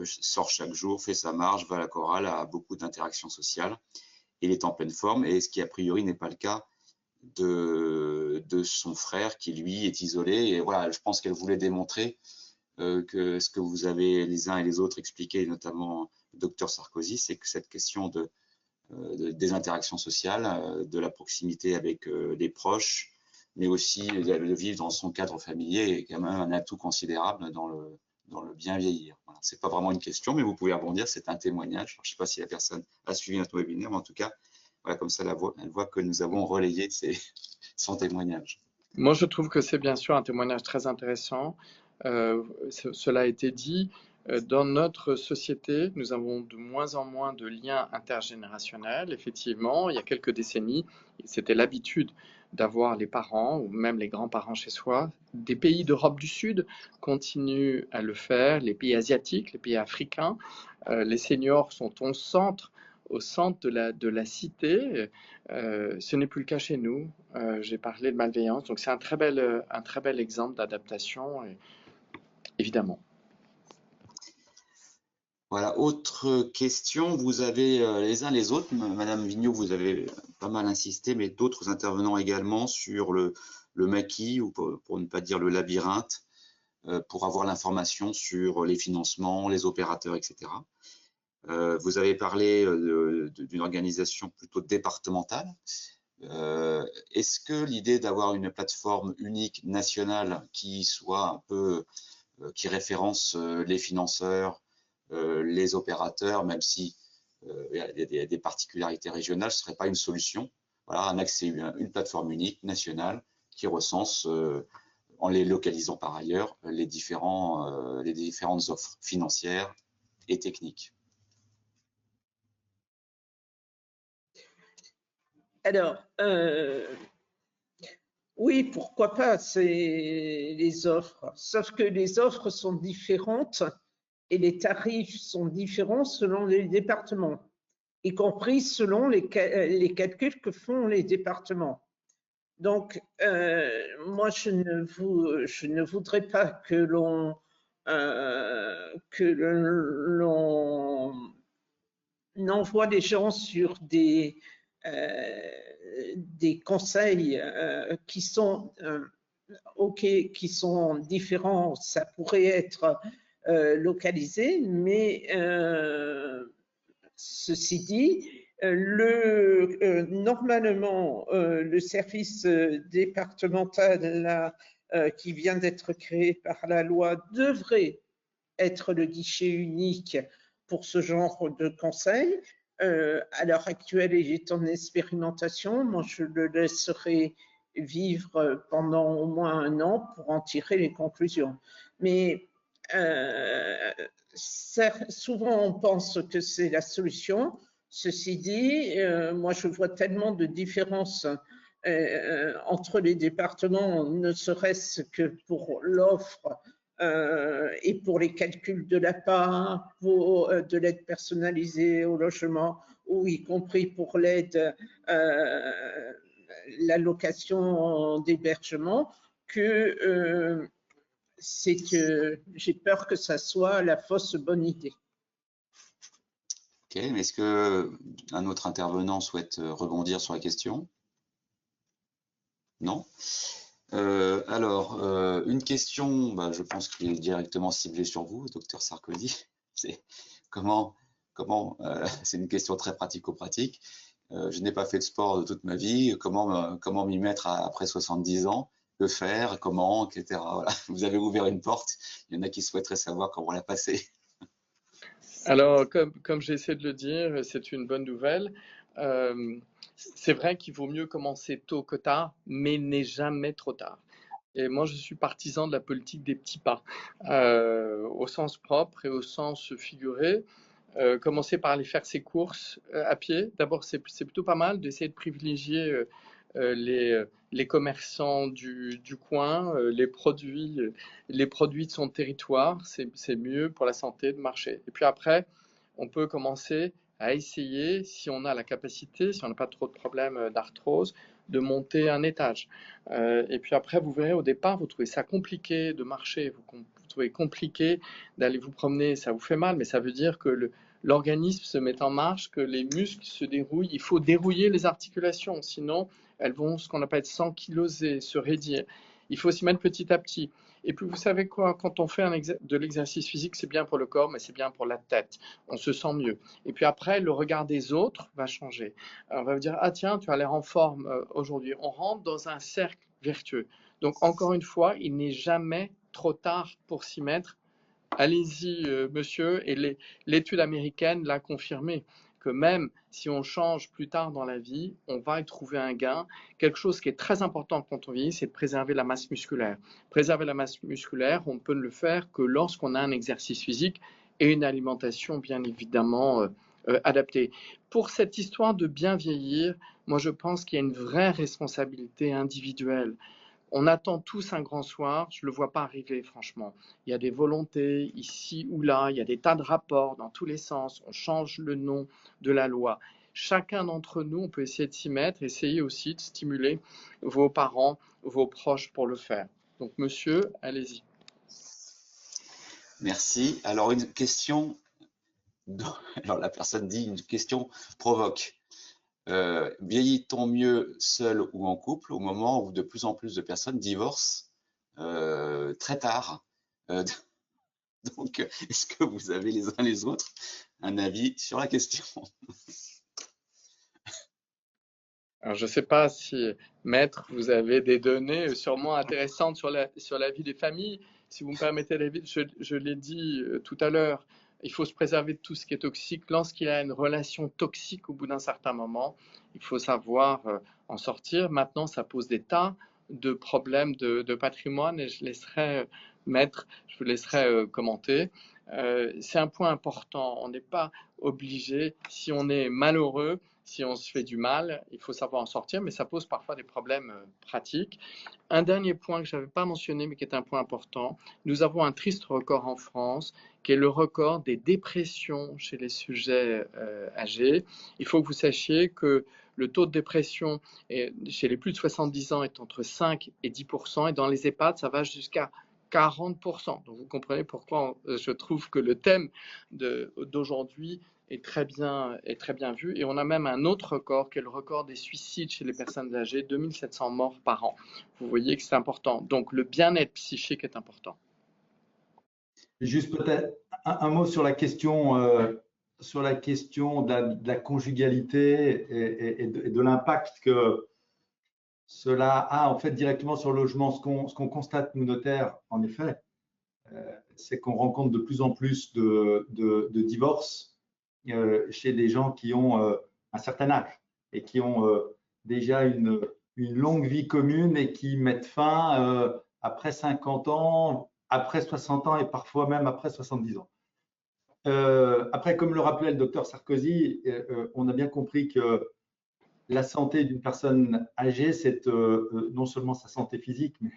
sort chaque jour, fait sa marche, va à la chorale, a beaucoup d'interactions sociales. Il est en pleine forme, et ce qui a priori n'est pas le cas de son frère, qui lui est isolé. Et voilà, je pense qu'elle voulait démontrer que ce que vous avez les uns et les autres expliqué, notamment le docteur Sarkozy, c'est que cette question des interactions sociales, de la proximité avec les proches, mais aussi de vivre dans son cadre familier est quand même un atout considérable dans le bien vieillir. Voilà. Ce n'est pas vraiment une question, mais vous pouvez rebondir, c'est un témoignage. Alors, je ne sais pas si la personne a suivi notre webinaire, mais en tout cas, voilà, comme ça, elle voit que nous avons relayé son témoignage. Moi, je trouve que c'est bien sûr un témoignage très intéressant. Cela a été dit. Dans notre société, nous avons de moins en moins de liens intergénérationnels. Effectivement, il y a quelques décennies, c'était l'habitude d'avoir les parents ou même les grands-parents chez soi. Des pays d'Europe du Sud continuent à le faire, les pays asiatiques, les pays africains. Les seniors sont au centre de la cité. Ce n'est plus le cas chez nous. J'ai parlé de malveillance, donc c'est un très bel exemple d'adaptation, évidemment. Voilà, autre question, vous avez les uns les autres, Madame Vigneault, vous avez pas mal insisté, mais d'autres intervenants également sur le maquis, ou pour ne pas dire le labyrinthe, pour avoir l'information sur les financements, les opérateurs, etc. Vous avez parlé d'une organisation plutôt départementale. Est-ce que l'idée d'avoir une plateforme unique nationale qui soit un peu, qui référence les financeurs, les opérateurs, même si il y a des particularités régionales, ce ne serait pas une solution? Voilà, un accès, une plateforme unique nationale qui recense, en les localisant par ailleurs, les différentes offres financières et techniques. Alors, oui, pourquoi pas, c'est les offres. Sauf que les offres sont différentes et les tarifs sont différents selon les départements, y compris selon les calculs que font les départements. Donc, moi, je ne voudrais pas que l'on envoie les gens sur des conseils qui sont qui sont différents. Ça pourrait être localisé, mais ceci dit, normalement, le service départemental là, qui vient d'être créé par la loi devrait être le guichet unique pour ce genre de conseil. À l'heure actuelle, il est en expérimentation. Moi, je le laisserai vivre pendant au moins 1 an pour en tirer les conclusions. Mais souvent, on pense que c'est la solution. Ceci dit, moi, je vois tellement de différences entre les départements, ne serait-ce que pour l'offre et pour les calculs de l'APA, pour de l'aide personnalisée au logement, ou y compris pour l'aide, l'allocation d'hébergement, que j'ai peur que ça soit la fausse bonne idée. Ok, mais est-ce qu'un autre intervenant souhaite rebondir sur la question? Non? Alors, une question, je pense qu'il est directement ciblé sur vous, docteur Sarkozy. C'est c'est une question très pratico-pratique. Je n'ai pas fait de sport de toute ma vie. Comment m'y mettre après 70 ans? Que faire? Comment? Etc. Voilà. Vous avez ouvert une porte. Il y en a qui souhaiteraient savoir comment la passer. Alors, comme j'essaie de le dire, c'est une bonne nouvelle. C'est vrai qu'il vaut mieux commencer tôt que tard, mais il n'est jamais trop tard. Et moi, je suis partisan de la politique des petits pas, au sens propre et au sens figuré. Commencer par aller faire ses courses à pied. D'abord, c'est plutôt pas mal d'essayer de privilégier les commerçants du coin, les produits de son territoire. C'est mieux pour la santé de marcher. Et puis après, on peut commencer à essayer, si on a la capacité, si on n'a pas trop de problèmes d'arthrose, de monter un étage. Et puis après, vous verrez, au départ, vous trouvez ça compliqué de marcher, vous trouvez compliqué d'aller vous promener, ça vous fait mal, mais ça veut dire que l'organisme se met en marche, que les muscles se dérouillent. Il faut dérouiller les articulations, sinon elles vont, ce qu'on appelle s'ankyloser, se raidir. Il faut s'y mettre petit à petit. Et puis vous savez quoi, quand on fait de l'exercice physique, c'est bien pour le corps, mais c'est bien pour la tête. On se sent mieux. Et puis après, le regard des autres va changer. Alors, on va vous dire, ah tiens, tu as l'air en forme aujourd'hui. On rentre dans un cercle vertueux. Donc encore une fois, il n'est jamais trop tard pour s'y mettre. Allez-y, monsieur, et l'étude américaine l'a confirmé, que même si on change plus tard dans la vie, on va y trouver un gain. Quelque chose qui est très important quand on vieillit, c'est de préserver la masse musculaire. Préserver la masse musculaire, on ne peut le faire que lorsqu'on a un exercice physique et une alimentation bien évidemment adaptée. Pour cette histoire de bien vieillir, moi je pense qu'il y a une vraie responsabilité individuelle. On attend tous un grand soir, je ne le vois pas arriver franchement. Il y a des volontés ici ou là, il y a des tas de rapports dans tous les sens, on change le nom de la loi. Chacun d'entre nous, on peut essayer de s'y mettre, essayer aussi de stimuler vos parents, vos proches pour le faire. Donc monsieur, allez-y. Merci. Alors une question Alors la personne dit une question provoque. Vieillit-on mieux seul ou en couple au moment où de plus en plus de personnes divorcent très tard? Donc, est-ce que vous avez les uns les autres un avis sur la question? Alors, je ne sais pas si, Maître, vous avez des données sûrement intéressantes sur la vie des familles. Si vous me permettez, David, je l'ai dit tout à l'heure, il faut se préserver de tout ce qui est toxique. Lorsqu'il y a une relation toxique au bout d'un certain moment, il faut savoir en sortir. Maintenant, ça pose des tas de problèmes de patrimoine et je laisserai, Maître, je vous laisserai commenter. C'est un point important. On n'est pas obligé, si on est malheureux, si on se fait du mal, il faut savoir en sortir, mais ça pose parfois des problèmes pratiques. Un dernier point que je n'avais pas mentionné, mais qui est un point important, nous avons un triste record en France, qui est le record des dépressions chez les sujets âgés. Il faut que vous sachiez que le taux de dépression chez les plus de 70 ans est entre 5 et 10%, et dans les EHPAD, ça va jusqu'à 40%. Donc vous comprenez pourquoi je trouve que le thème d'aujourd'hui est très bien vu. Et on a même un autre record, qui est le record des suicides chez les personnes âgées, 2700 morts par an. Vous voyez que c'est important. Donc le bien-être psychique est important. Juste peut-être un mot sur la question, de la conjugalité et de l'impact que cela a en fait directement sur le logement. Ce qu'on constate, nous notaires, en effet, c'est qu'on rencontre de plus en plus de divorces chez des gens qui ont un certain âge et qui ont déjà une longue vie commune et qui mettent fin après 50 ans, après 60 ans et parfois même après 70 ans. Après, comme le rappelait le docteur Sarkozy, on a bien compris que la santé d'une personne âgée, c'est non seulement sa santé physique, mais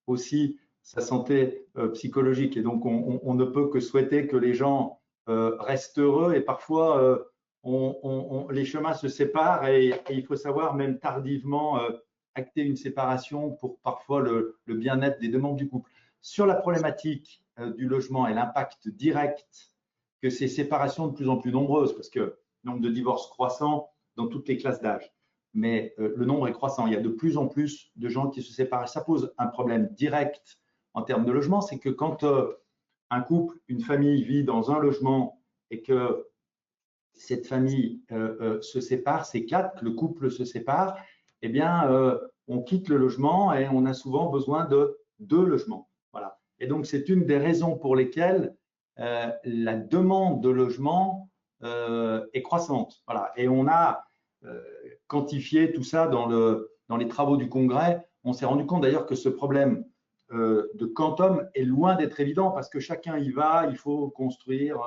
aussi sa santé psychologique. Et donc, on ne peut que souhaiter que les gens restent heureux. Et parfois, les chemins se séparent et il faut savoir, même tardivement, acter une séparation pour parfois le bien-être des deux membres du couple. Sur la problématique du logement et l'impact direct que ces séparations de plus en plus nombreuses, parce que le nombre de divorces croissant dans toutes les classes d'âge, mais le nombre est croissant. Il y a de plus en plus de gens qui se séparent. Ça pose un problème direct en termes de logement, c'est que quand un couple, une famille vit dans un logement et que cette famille se sépare, s'éclate, que le couple se sépare, eh bien, on quitte le logement et on a souvent besoin de deux logements. Voilà. Et donc, c'est une des raisons pour lesquelles la demande de logement est croissante. Voilà. Et on a quantifié tout ça dans les travaux du Congrès. On s'est rendu compte d'ailleurs que ce problème de quantum est loin d'être évident parce que chacun y va, il faut construire,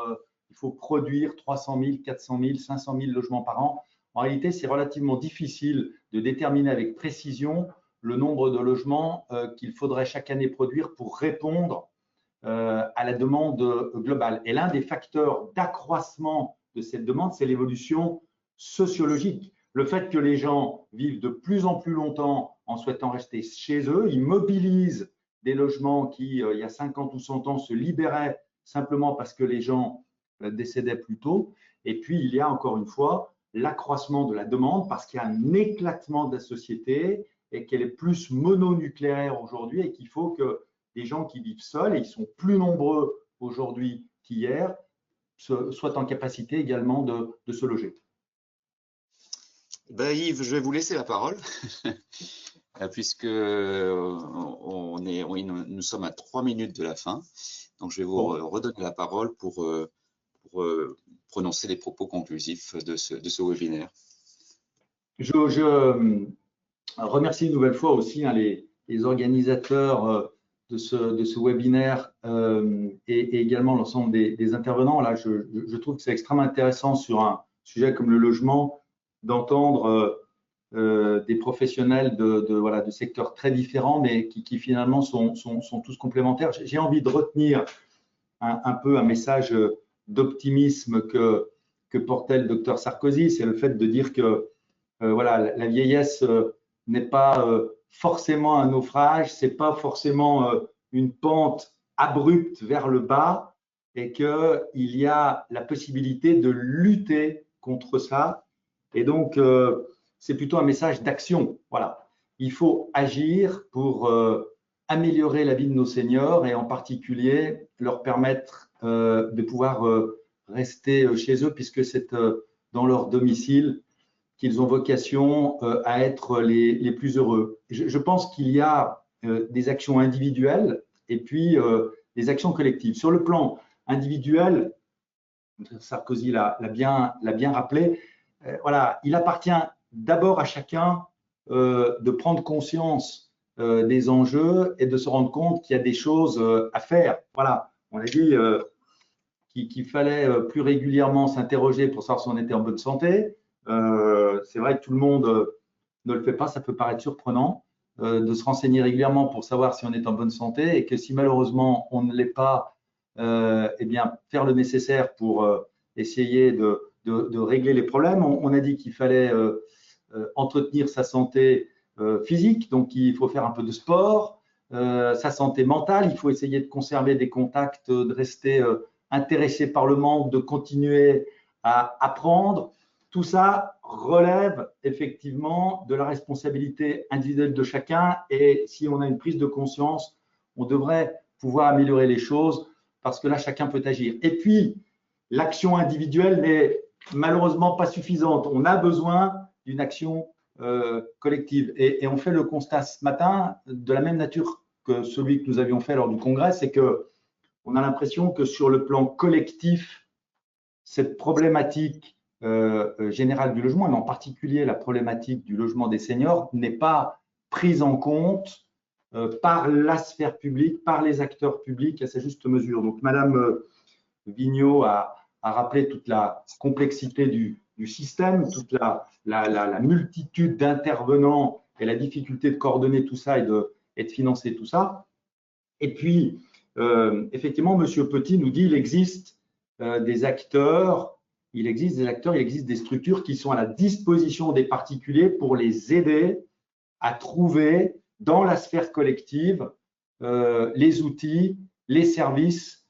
il faut produire 300 000, 400 000, 500 000 logements par an. En réalité, c'est relativement difficile de déterminer avec précision le nombre de logements qu'il faudrait chaque année produire pour répondre à la demande globale. Et l'un des facteurs d'accroissement de cette demande, c'est l'évolution sociologique. Le fait que les gens vivent de plus en plus longtemps en souhaitant rester chez eux, ils mobilisent des logements qui, il y a 50 ou 100 ans, se libéraient simplement parce que les gens décédaient plus tôt. Et puis, il y a encore une fois l'accroissement de la demande parce qu'il y a un éclatement de la société et qu'elle est plus mononucléaire aujourd'hui et qu'il faut que des gens qui vivent seuls, et ils sont plus nombreux aujourd'hui qu'hier, soient en capacité également de se loger. Ben Yves, je vais vous laisser la parole, puisque nous sommes à 3 minutes de la fin. Donc, je vais vous redonner la parole pour prononcer les propos conclusifs de ce webinaire. Je remercie une nouvelle fois aussi les organisateurs de ce webinaire et également l'ensemble des intervenants. Là, je trouve que c'est extrêmement intéressant sur un sujet comme le logement d'entendre des professionnels de secteurs très différents, mais qui finalement sont tous complémentaires. J'ai envie de retenir un peu un message d'optimisme que portait le docteur Sarkozy, c'est le fait de dire que la vieillesse n'est pas forcément un naufrage, c'est pas forcément une pente abrupte vers le bas, et qu'il y a la possibilité de lutter contre ça. Et donc, c'est plutôt un message d'action. Voilà. Il faut agir pour améliorer la vie de nos seniors et en particulier leur permettre de pouvoir rester chez eux puisque c'est dans leur domicile qu'ils ont vocation à être les plus heureux. Je pense qu'il y a des actions individuelles et puis des actions collectives. Sur le plan individuel, Sarkozy l'a bien rappelé, voilà, il appartient d'abord à chacun de prendre conscience des enjeux et de se rendre compte qu'il y a des choses à faire. Voilà, on a dit qu'il fallait plus régulièrement s'interroger pour savoir si on était en bonne santé. C'est vrai que tout le monde ne le fait pas, ça peut paraître surprenant de se renseigner régulièrement pour savoir si on est en bonne santé et que si malheureusement on ne l'est pas, eh bien faire le nécessaire pour essayer de régler les problèmes. On a dit qu'il fallait entretenir sa santé physique, donc il faut faire un peu de sport, sa santé mentale, il faut essayer de conserver des contacts, de rester intéressé par le monde, de continuer à apprendre. Tout ça relève effectivement de la responsabilité individuelle de chacun et si on a une prise de conscience, on devrait pouvoir améliorer les choses parce que là, chacun peut agir. Et puis, l'action individuelle n'est malheureusement pas suffisante. On a besoin d'une action collective. Et on fait le constat ce matin de la même nature que celui que nous avions fait lors du congrès, c'est qu'on a l'impression que sur le plan collectif, cette problématique générale du logement, et en particulier la problématique du logement des seniors, n'est pas prise en compte par la sphère publique, par les acteurs publics à sa juste mesure. Donc, Madame Vigneault a rappelé toute la complexité du système, toute la multitude d'intervenants et la difficulté de coordonner tout ça et de financer tout ça. Et puis, effectivement, Monsieur Petit nous dit qu'il existe des acteurs, il existe des structures qui sont à la disposition des particuliers pour les aider à trouver dans la sphère collective les outils, les services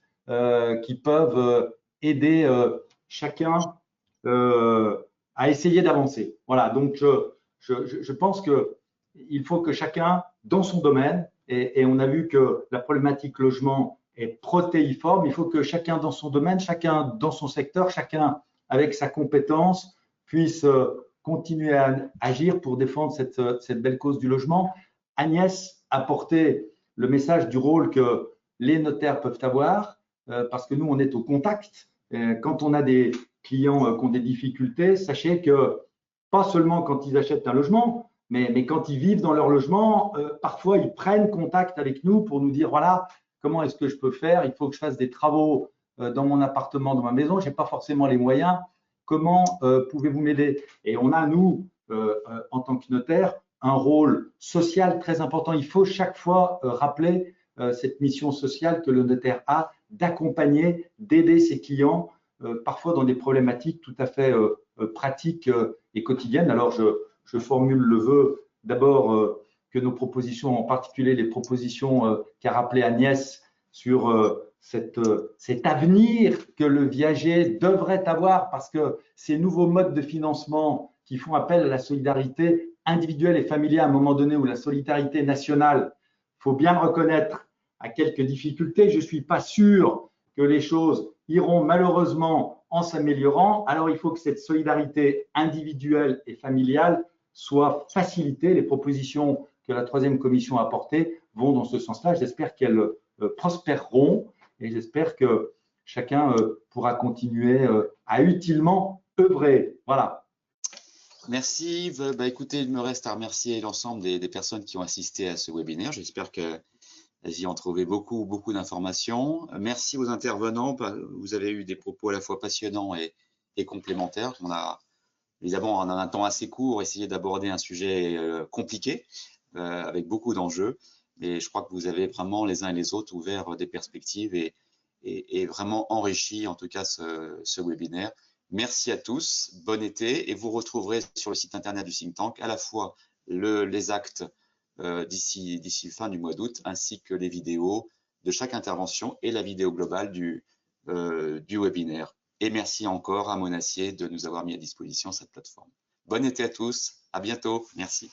qui peuvent aider chacun à essayer d'avancer. Voilà, donc je pense qu'il faut que chacun, dans son domaine, et on a vu que la problématique logement est protéiforme, il faut que chacun dans son domaine, chacun dans son secteur, chacun avec sa compétence puisse continuer à agir pour défendre cette belle cause du logement. Agnès a porté le message du rôle que les notaires peuvent avoir, parce que nous, on est au contact. Quand on a des clients qui ont des difficultés, sachez que pas seulement quand ils achètent un logement, mais quand ils vivent dans leur logement, parfois ils prennent contact avec nous pour nous dire voilà, comment est-ce que je peux faire? Il faut que je fasse des travaux dans mon appartement, dans ma maison, je n'ai pas forcément les moyens. Comment pouvez-vous m'aider? Et on a, nous, en tant que notaire, un rôle social très important. Il faut chaque fois rappeler cette mission sociale que le notaire a d'accompagner, d'aider ses clients, parfois dans des problématiques tout à fait pratiques et quotidiennes. Alors, je formule le vœu d'abord que nos propositions, en particulier les propositions qu'a rappelé Agnès sur cet avenir que le viager devrait avoir, parce que ces nouveaux modes de financement qui font appel à la solidarité individuelle et familiale à un moment donné où la solidarité nationale, il faut bien reconnaître, a quelques difficultés. Je ne suis pas sûr que les choses iront malheureusement en s'améliorant. Alors, il faut que cette solidarité individuelle et familiale soit facilitée. Les propositions que la troisième commission a apportées vont dans ce sens-là. J'espère qu'elles prospéreront et j'espère que chacun pourra continuer à utilement œuvrer. Voilà. Merci Yves. Écoutez, il me reste à remercier l'ensemble des personnes qui ont assisté à ce webinaire. J'espère qu'elles y ont trouvé beaucoup d'informations. Merci aux intervenants. Vous avez eu des propos à la fois passionnants et complémentaires. On a évidemment, en un temps assez court, essayé d'aborder un sujet compliqué avec beaucoup d'enjeux. Mais je crois que vous avez vraiment les uns et les autres ouvert des perspectives et vraiment enrichi en tout cas ce webinaire. Merci à tous, bon été et vous retrouverez sur le site internet du think tank à la fois les actes d'ici fin du mois d'août ainsi que les vidéos de chaque intervention et la vidéo globale du webinaire. Et merci encore à Monacier de nous avoir mis à disposition cette plateforme. Bon été à tous, à bientôt, merci.